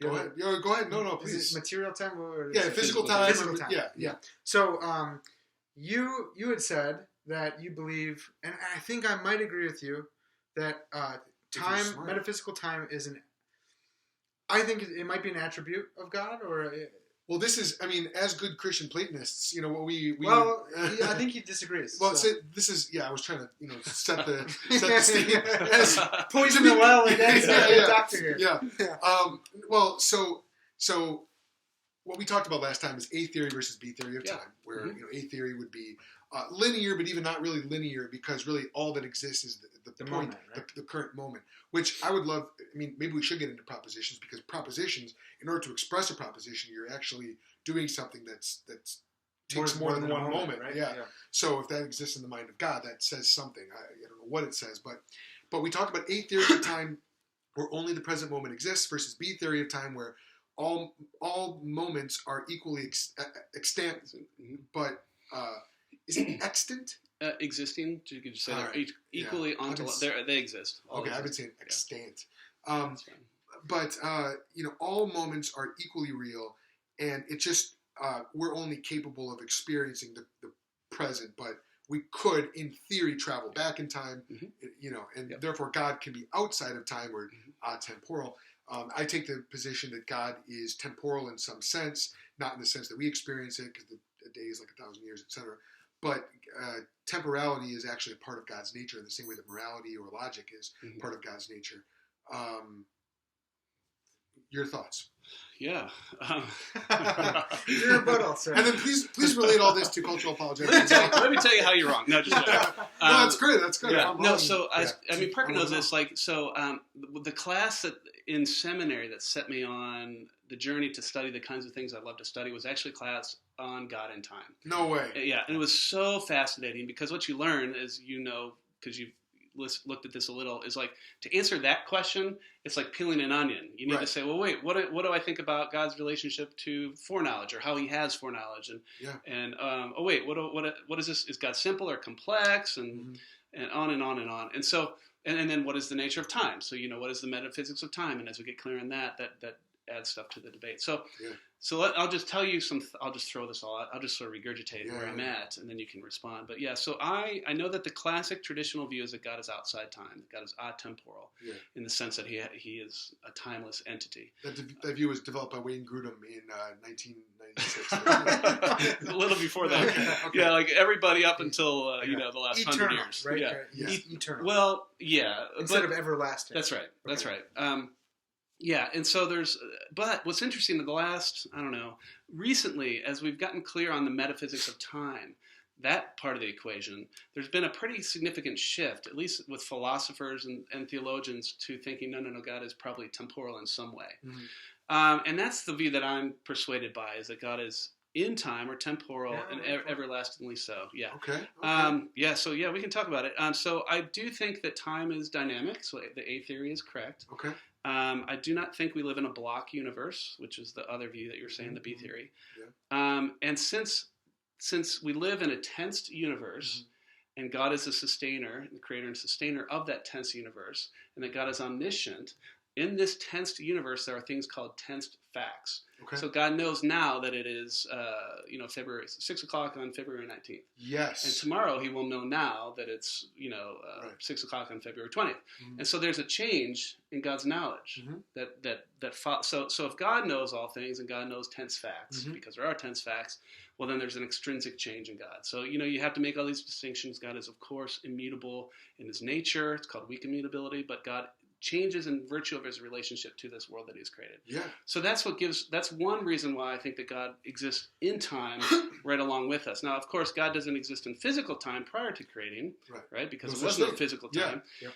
ahead. Go ahead. No, please. Is it material time? Or physical time. Physical time. Yeah. So you had said that you believe, and I think I might agree with you, that metaphysical time is I think it might be an attribute of God, or... Well, this is, as good Christian Platonists, what we I think he disagrees. Well, so this is, I was trying to, set the stage as poison the well against the doctor here. Yeah. So what we talked about last time is A theory versus B theory of time, where A theory would be linear, but even not really linear, because really all that exists is the point, moment, right? the current moment. Which I would love. Maybe we should get into propositions, because propositions, in order to express a proposition, you're actually doing something that's takes more than one moment. Right? Yeah. So if that exists in the mind of God, that says something. I don't know what it says, but we talked about A theory of time, where only the present moment exists, versus B theory of time, where all moments are equally extant. But is it extant? Existing. You could say All they're right. equally ontological. They exist. All Okay, I've been exist. saying extant. That's fine. But all moments are equally real, and it just we're only capable of experiencing the present, but we could, in theory, travel back in time, and therefore God can be outside of time or atemporal. I take the position that God is temporal in some sense, not in the sense that we experience it, because a day is like 1,000 years, etc. But temporality is actually a part of God's nature in the same way that morality or logic is part of God's nature. Your thoughts? Yeah. Your rebuttal, sir. And then please relate all this to cultural apologetics. Let me tell you how you're wrong. No, just no, that's great. That's good. Yeah. No, so I mean, Parker knows this. The class in seminary that set me on the journey to study the kinds of things I love to study was actually a class on God and time. No way. Yeah, and it was so fascinating because what you learn, as you know, because you've looked at this a little, is like to answer that question, it's like peeling an onion. You need to say, well, wait, what do I think about God's relationship to foreknowledge, or how He has foreknowledge, and oh wait, what is this? Is God simple or complex, and on and on and on, and so and then what is the nature of time? So what is the metaphysics of time? And as we get clear on that adds stuff to the debate. So I'll just tell you I'll just throw this all out. I'll just sort of regurgitate where I'm at, and then you can respond. But so I know that the classic traditional view is that God is outside time, that God is atemporal, in the sense that he is a timeless entity. That view was developed by Wayne Grudem in 1996. A little before that. Okay. Yeah, like everybody up until the last 100 years. Right? Yeah. Eternal. Well, yeah. Instead of everlasting. That's right. Okay. That's right. Yeah, and so but what's interesting in the last, recently, as we've gotten clear on the metaphysics of time, that part of the equation, there's been a pretty significant shift, at least with philosophers and theologians, to thinking, no, God is probably temporal in some way. And that's the view that I'm persuaded by, is that God is in time or temporal and everlastingly so. Yeah. Okay. So we can talk about it. So I do think that time is dynamic, so the A theory is correct. Okay. I do not think we live in a block universe, which is the other view that you're saying, the B theory. Yeah. And since we live in a tensed universe, and God is the sustainer, the creator and sustainer of that tense universe, and that God is omniscient, in this tensed universe, there are things called tensed facts. Okay. So God knows now that it is, February 6 o'clock on February 19th. Yes. And tomorrow He will know now that it's, 6 o'clock on February 20th. And so there's a change in God's knowledge So if God knows all things and God knows tense facts, because there are tense facts, well, then there's an extrinsic change in God. So, you have to make all these distinctions. God is, of course, immutable in His nature. It's called weak immutability, but God changes in virtue of His relationship to this world that He's created. Yeah. So that's one reason why I think that God exists in time right along with us. Now, of course, God doesn't exist in physical time prior to creating, right? Because it wasn't physical time. Yeah.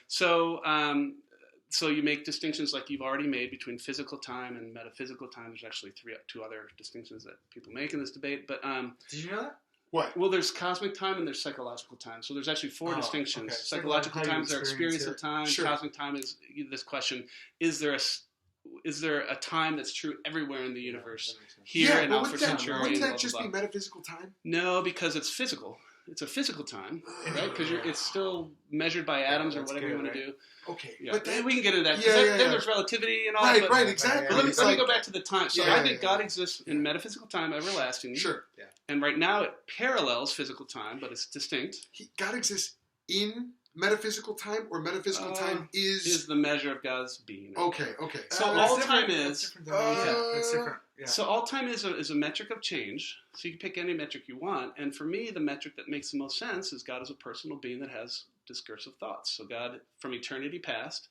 So you make distinctions like you've already made between physical time and metaphysical time. There's actually two other distinctions that people make in this debate. But did you know that? What? Well, there's cosmic time and there's psychological time. So there's actually four distinctions. Okay. Psychological time is our experience of time. Sure. Cosmic time is this question: is there a time that's true everywhere in the universe, here and out for centuries? Wouldn't that just be metaphysical time? No, because it's physical. It's a physical time, right? Because it's still measured by atoms or whatever you want to do. Okay, yeah. But we can get into that. Then there's relativity and all that. Right, exactly. Let me go back to the time. So I think God exists in metaphysical time, everlasting. Sure. Yeah. And right now it parallels physical time, but it's distinct. God exists in metaphysical time, or metaphysical time is the measure of God's being. Okay. So all time is. That's different. Yeah. So all time is a metric of change. So you can pick any metric you want. And for me, the metric that makes the most sense is God is a personal being that has discursive thoughts. So God, from eternity past,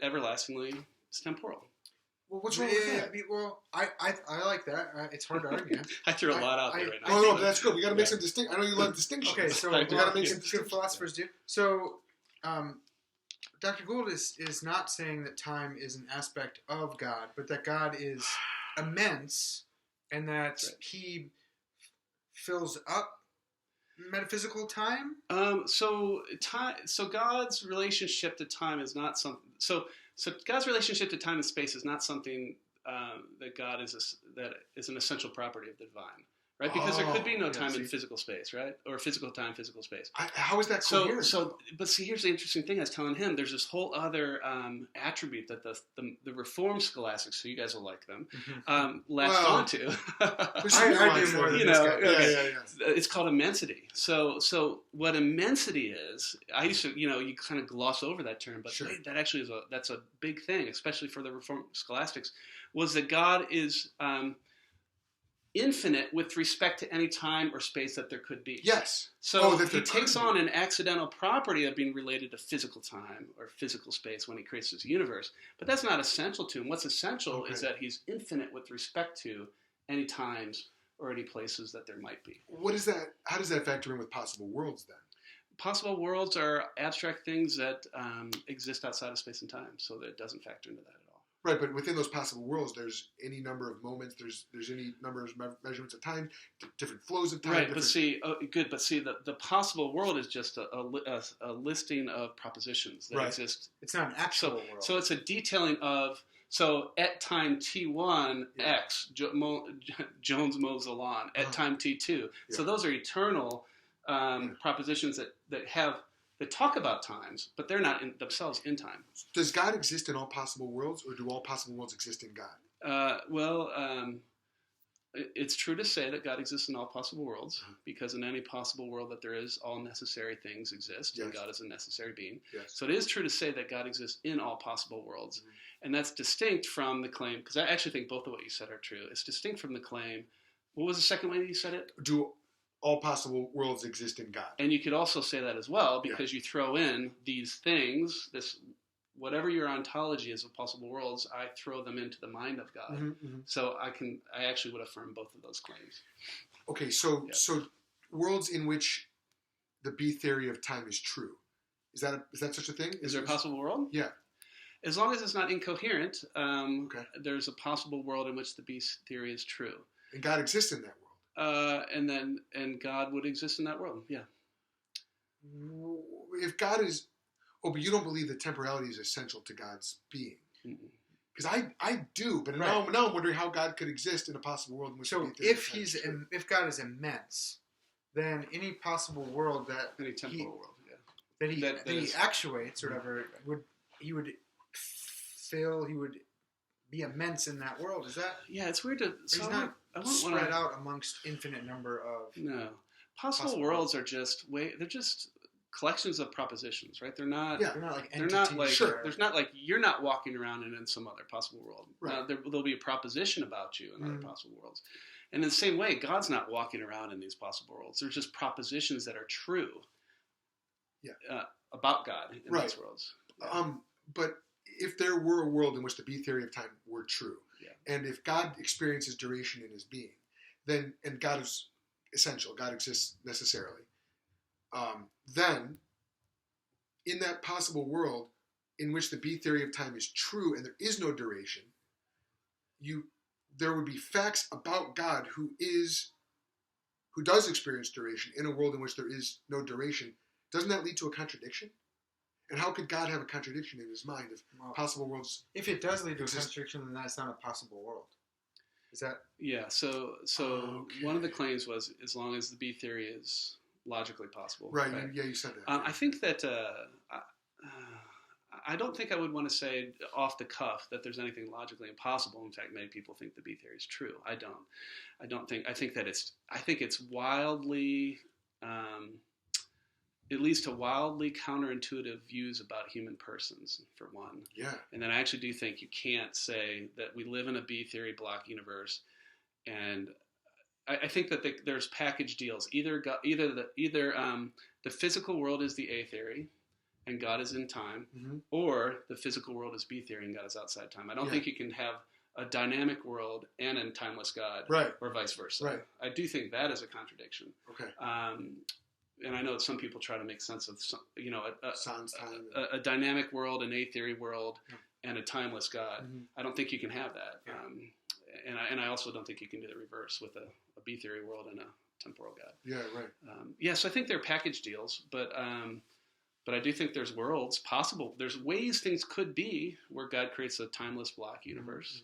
everlastingly, is temporal. Well, what's wrong with that? Well, I like that. It's hard to argue. I threw a lot out there right now. No, but that's good. We got to make some distinction. I know you love distinctions. Okay, so we got to make some distinctions. Philosophers do. So, Dr. Gould is not saying that time is an aspect of God, but that God is immense and that He fills up metaphysical time. So God's relationship to time is not something. So God's relationship to time and space is not something that God that is an essential property of the divine, right? Because there could be no yeah, time see. in physical space, right? Or physical time, physical space. How is that coherent? But see, here's the interesting thing. I was telling him, there's this whole other attribute that the Reformed scholastics, so you guys will like them, latched onto. I do more than you this know, guy. okay. It's called immensity. So what immensity is, I used to, you kind of gloss over that term, but Sure. wait, that actually that's a big thing, especially for the Reformed scholastics, was that God is infinite with respect to any time or space that there could be. Yes. So he takes on an accidental property of being related to physical time or physical space when he creates his universe. But that's not essential to him. What's essential is that he's infinite with respect to any times or any places that there might be. What is that? How does that factor in with possible worlds then? Possible worlds are abstract things that exist outside of space and time, so that it doesn't factor into that at all. Right, but within those possible worlds, there's any number of moments. There's any number of measurements of time, different flows of time. Right, but see, the possible world is just a listing of propositions that exist. It's not an actual world. So it's a detailing of. So at time T1, X, Jones mows the lawn. At time T2. So those are eternal propositions that talk about times, but they're not themselves in time. Does God exist in all possible worlds, or do all possible worlds exist in God? It's true to say that God exists in all possible worlds, because in any possible world that there is, all necessary things exist, and God is a necessary being. Yes. So it is true to say that God exists in all possible worlds, and that's distinct from the claim, because I actually think both of what you said are true. It's distinct from the claim. What was the second way that you said it? Do all possible worlds exist in God? And you could also say that as well, because you throw in these things, whatever your ontology is of possible worlds, I throw them into the mind of God. So I actually would affirm both of those claims. Okay, so worlds in which the B theory of time is true. Is that such a thing? Is there a possible world? Yeah. As long as it's not incoherent, there's a possible world in which the B theory is true. And God exists in that world. And God would exist in that world, yeah. If God is, but you don't believe that temporality is essential to God's being, because I do, but now I'm wondering how God could exist in a possible world in which. So if God is immense, then any possible world that any temporal world, that he actuates or whatever he would be immense in that world. Is that? Yeah, it's weird to. So he's not spread out amongst infinite number of. No, possible worlds are just they're just collections of propositions, right? They're not. Yeah, they're not like entities. They're not like. There's not like you're not walking around in some other possible world. Right. There'll be a proposition about you in other possible worlds, and in the same way, God's not walking around in these possible worlds. They're just propositions that are true. Yeah. About God in these worlds. Yeah. But if there were a world in which the B theory of time were true, and if God experiences duration in his being, then, and God is essential, God exists necessarily, then in that possible world in which the B theory of time is true and there is no duration, there would be facts about God who does experience duration in a world in which there is no duration. Doesn't that lead to a contradiction? And how could God have a contradiction in his mind if possible worlds? If it does lead to a contradiction, then that's not a possible world. Is that? Yeah. So one of the claims was as long as the B theory is logically possible. Right. Yeah, you said that. I think that I don't think I would want to say off the cuff that there's anything logically impossible. In fact, many people think the B theory is true. I don't think. I think it's wildly. It leads to wildly counterintuitive views about human persons, for one. Yeah. And then I actually do think you can't say that we live in a B theory block universe, and I think that there's package deals. Either the physical world is the A theory, and God is in time, or the physical world is B theory and God is outside time. I don't think you can have a dynamic world and a timeless God, or vice versa. Right. I do think that is a contradiction. Okay. And I know that some people try to make sense of a dynamic world, an A theory world, and a timeless God. I don't think you can have that. And I also don't think you can do the reverse with a B theory world and a temporal God. Yeah, right. So I think they're package deals, but I do think there's worlds possible. There's ways things could be where God creates a timeless block universe.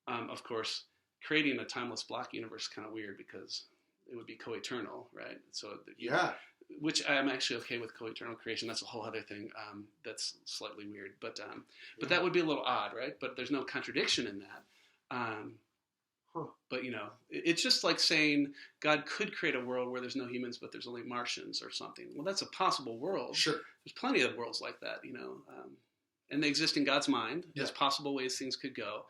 Of course, creating a timeless block universe is kind of weird because it would be co-eternal, right? So Yeah. which I'm actually okay with co-eternal creation. That's a whole other thing that's slightly weird, but that would be a little odd, right? But there's no contradiction in that. But it's just like saying God could create a world where there's no humans, but there's only Martians or something. Well, that's a possible world. Sure. There's plenty of worlds like that, and they exist in God's mind. There's possible ways things could go,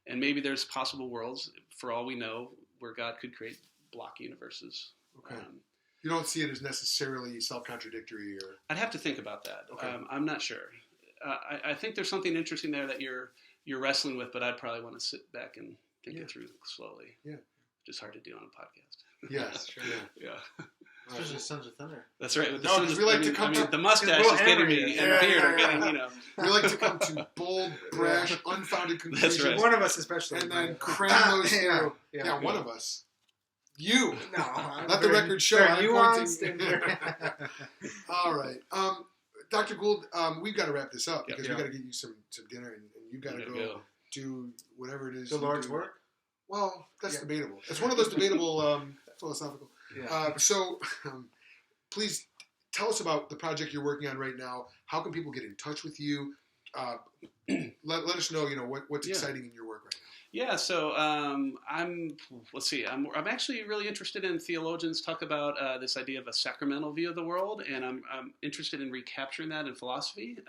and maybe there's possible worlds, for all we know, where God could create block universes. Okay. You don't see it as necessarily self-contradictory, or I'd have to think about that. Okay. I'm not sure. I think there's something interesting there that you're wrestling with, but I'd probably want to sit back and think it through slowly. Yeah. Just hard to do on a podcast. Yes. Sure. Yeah. Especially Sons of Thunder. That's right. With the No, Sons because of- we like I to mean- come I mean, to- the mustache we'll is getting hammer me, you. and Yeah, the beard yeah, are getting, yeah. We like to come to bold, brash, unfounded conclusions. That's right. One of us especially. And then cram those Yeah. through. Yeah. Yeah, one of us. You. No. I'm Let the very- record show. very I'm nuanced pointing. and All right. Dr. Gould, we've got to wrap this up because Yeah. we got to get you some dinner, and you've got to Gotta go do whatever it is. the you Lord's do. work. Well, that's Yeah. debatable. It's one of those debatable philosophical. Yeah. So, please tell us about the project you're working on right now. How can people get in touch with you? Let us know, what's exciting in your work right now. Yeah, so I'm actually really interested in theologians talk about this idea of a sacramental view of the world, and I'm interested in recapturing that in philosophy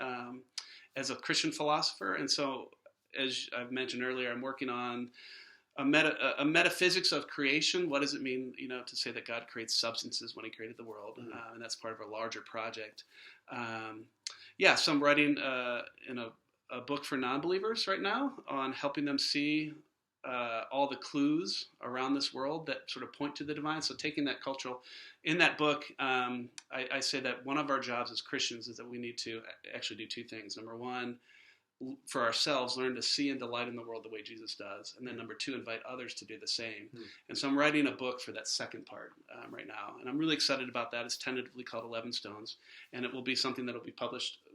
as a Christian philosopher. And so, as I've mentioned earlier, I'm working on a metaphysics of creation. What does it mean, to say that God creates substances when He created the world? And that's part of a larger project. So I'm writing in a book for non-believers right now on helping them see all the clues around this world that sort of point to the divine. So taking that cultural, in that book, I say that one of our jobs as Christians is that we need to actually do two things. Number one, for ourselves, learn to see and delight in the world the way Jesus does. And then number two, invite others to do the same. And so I'm writing a book for that second part right now. And I'm really excited about that. It's tentatively called 11 Stones. And it will be something that will be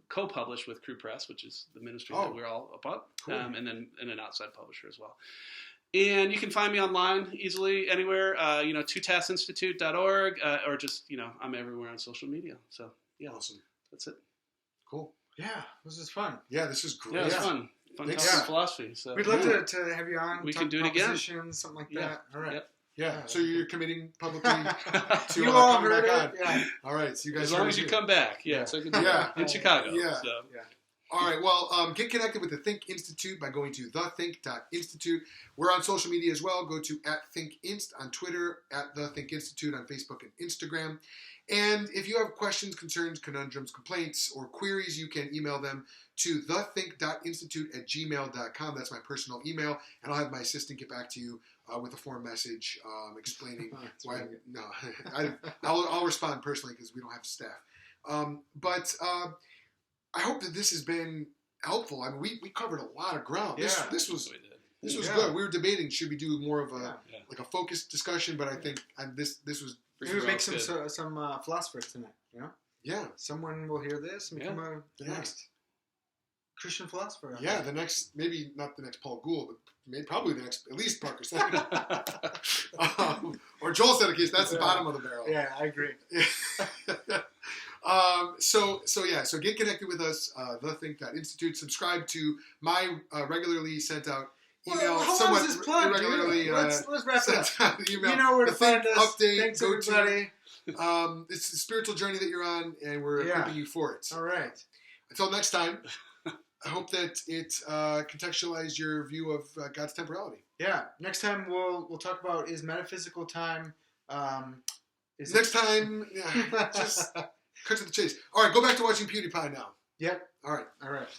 co-published with Crew Press, which is the ministry that we're all about. Cool. And then an outside publisher as well. And you can find me online easily anywhere, tutasinstitute.org, or just, I'm everywhere on social media. So, yeah. Awesome. That's it. Cool. Yeah, this is fun. Yeah, this is great. Yeah, it's fun. Fun Thanks. talking Yeah. philosophy. So. We'd love to have you on. We talk can do it again. propositions, something like that. All right. Yep. Yeah, so you're committing publicly to You all coming heard back it. on. Yeah. All right, so you guys As long heard as it you here. come back. Yeah, so I can do Yeah. it in Chicago. Yeah. So. All right, well, get connected with the Think Institute by going to thethink.institute. We're on social media as well. Go to @ThinkInst on Twitter, @TheThinkInstitute on Facebook and Instagram. And if you have questions, concerns, conundrums, complaints, or queries, you can email them to thethink.institute@gmail.com. That's my personal email, and I'll have my assistant get back to you with a form message explaining why. No, I'll respond personally because we don't have staff. But I hope that this has been helpful. I mean, we covered a lot of ground. Yeah. This was Yeah. good. We were debating, should we do more of a Yeah. like a focused discussion? But I think this was Maybe we make some philosophers tonight. yeah. Someone will hear this and become the Yeah. next Christian philosopher. Yeah, the next, maybe not the next Paul Gould, but probably the next, at least Parker Settecase. Or Joel Settecase. That's the bottom of the barrel. Yeah, I agree. So get connected with us, thethink.institute. Subscribe to my regularly sent out email. Well, how somewhat long is this plug, irregularly dude? Let's wrap it up. sent out email. You know where to The Think find us. Update. Thanks, Go everybody. to. It's a spiritual journey that you're on, and we're equipping you for it. All right. Until next time, I hope that it contextualized your view of God's temporality. Yeah. Next time we'll talk about is metaphysical time. Next time, just cut to the chase. All right, go back to watching PewDiePie now. Yep. All right. All right.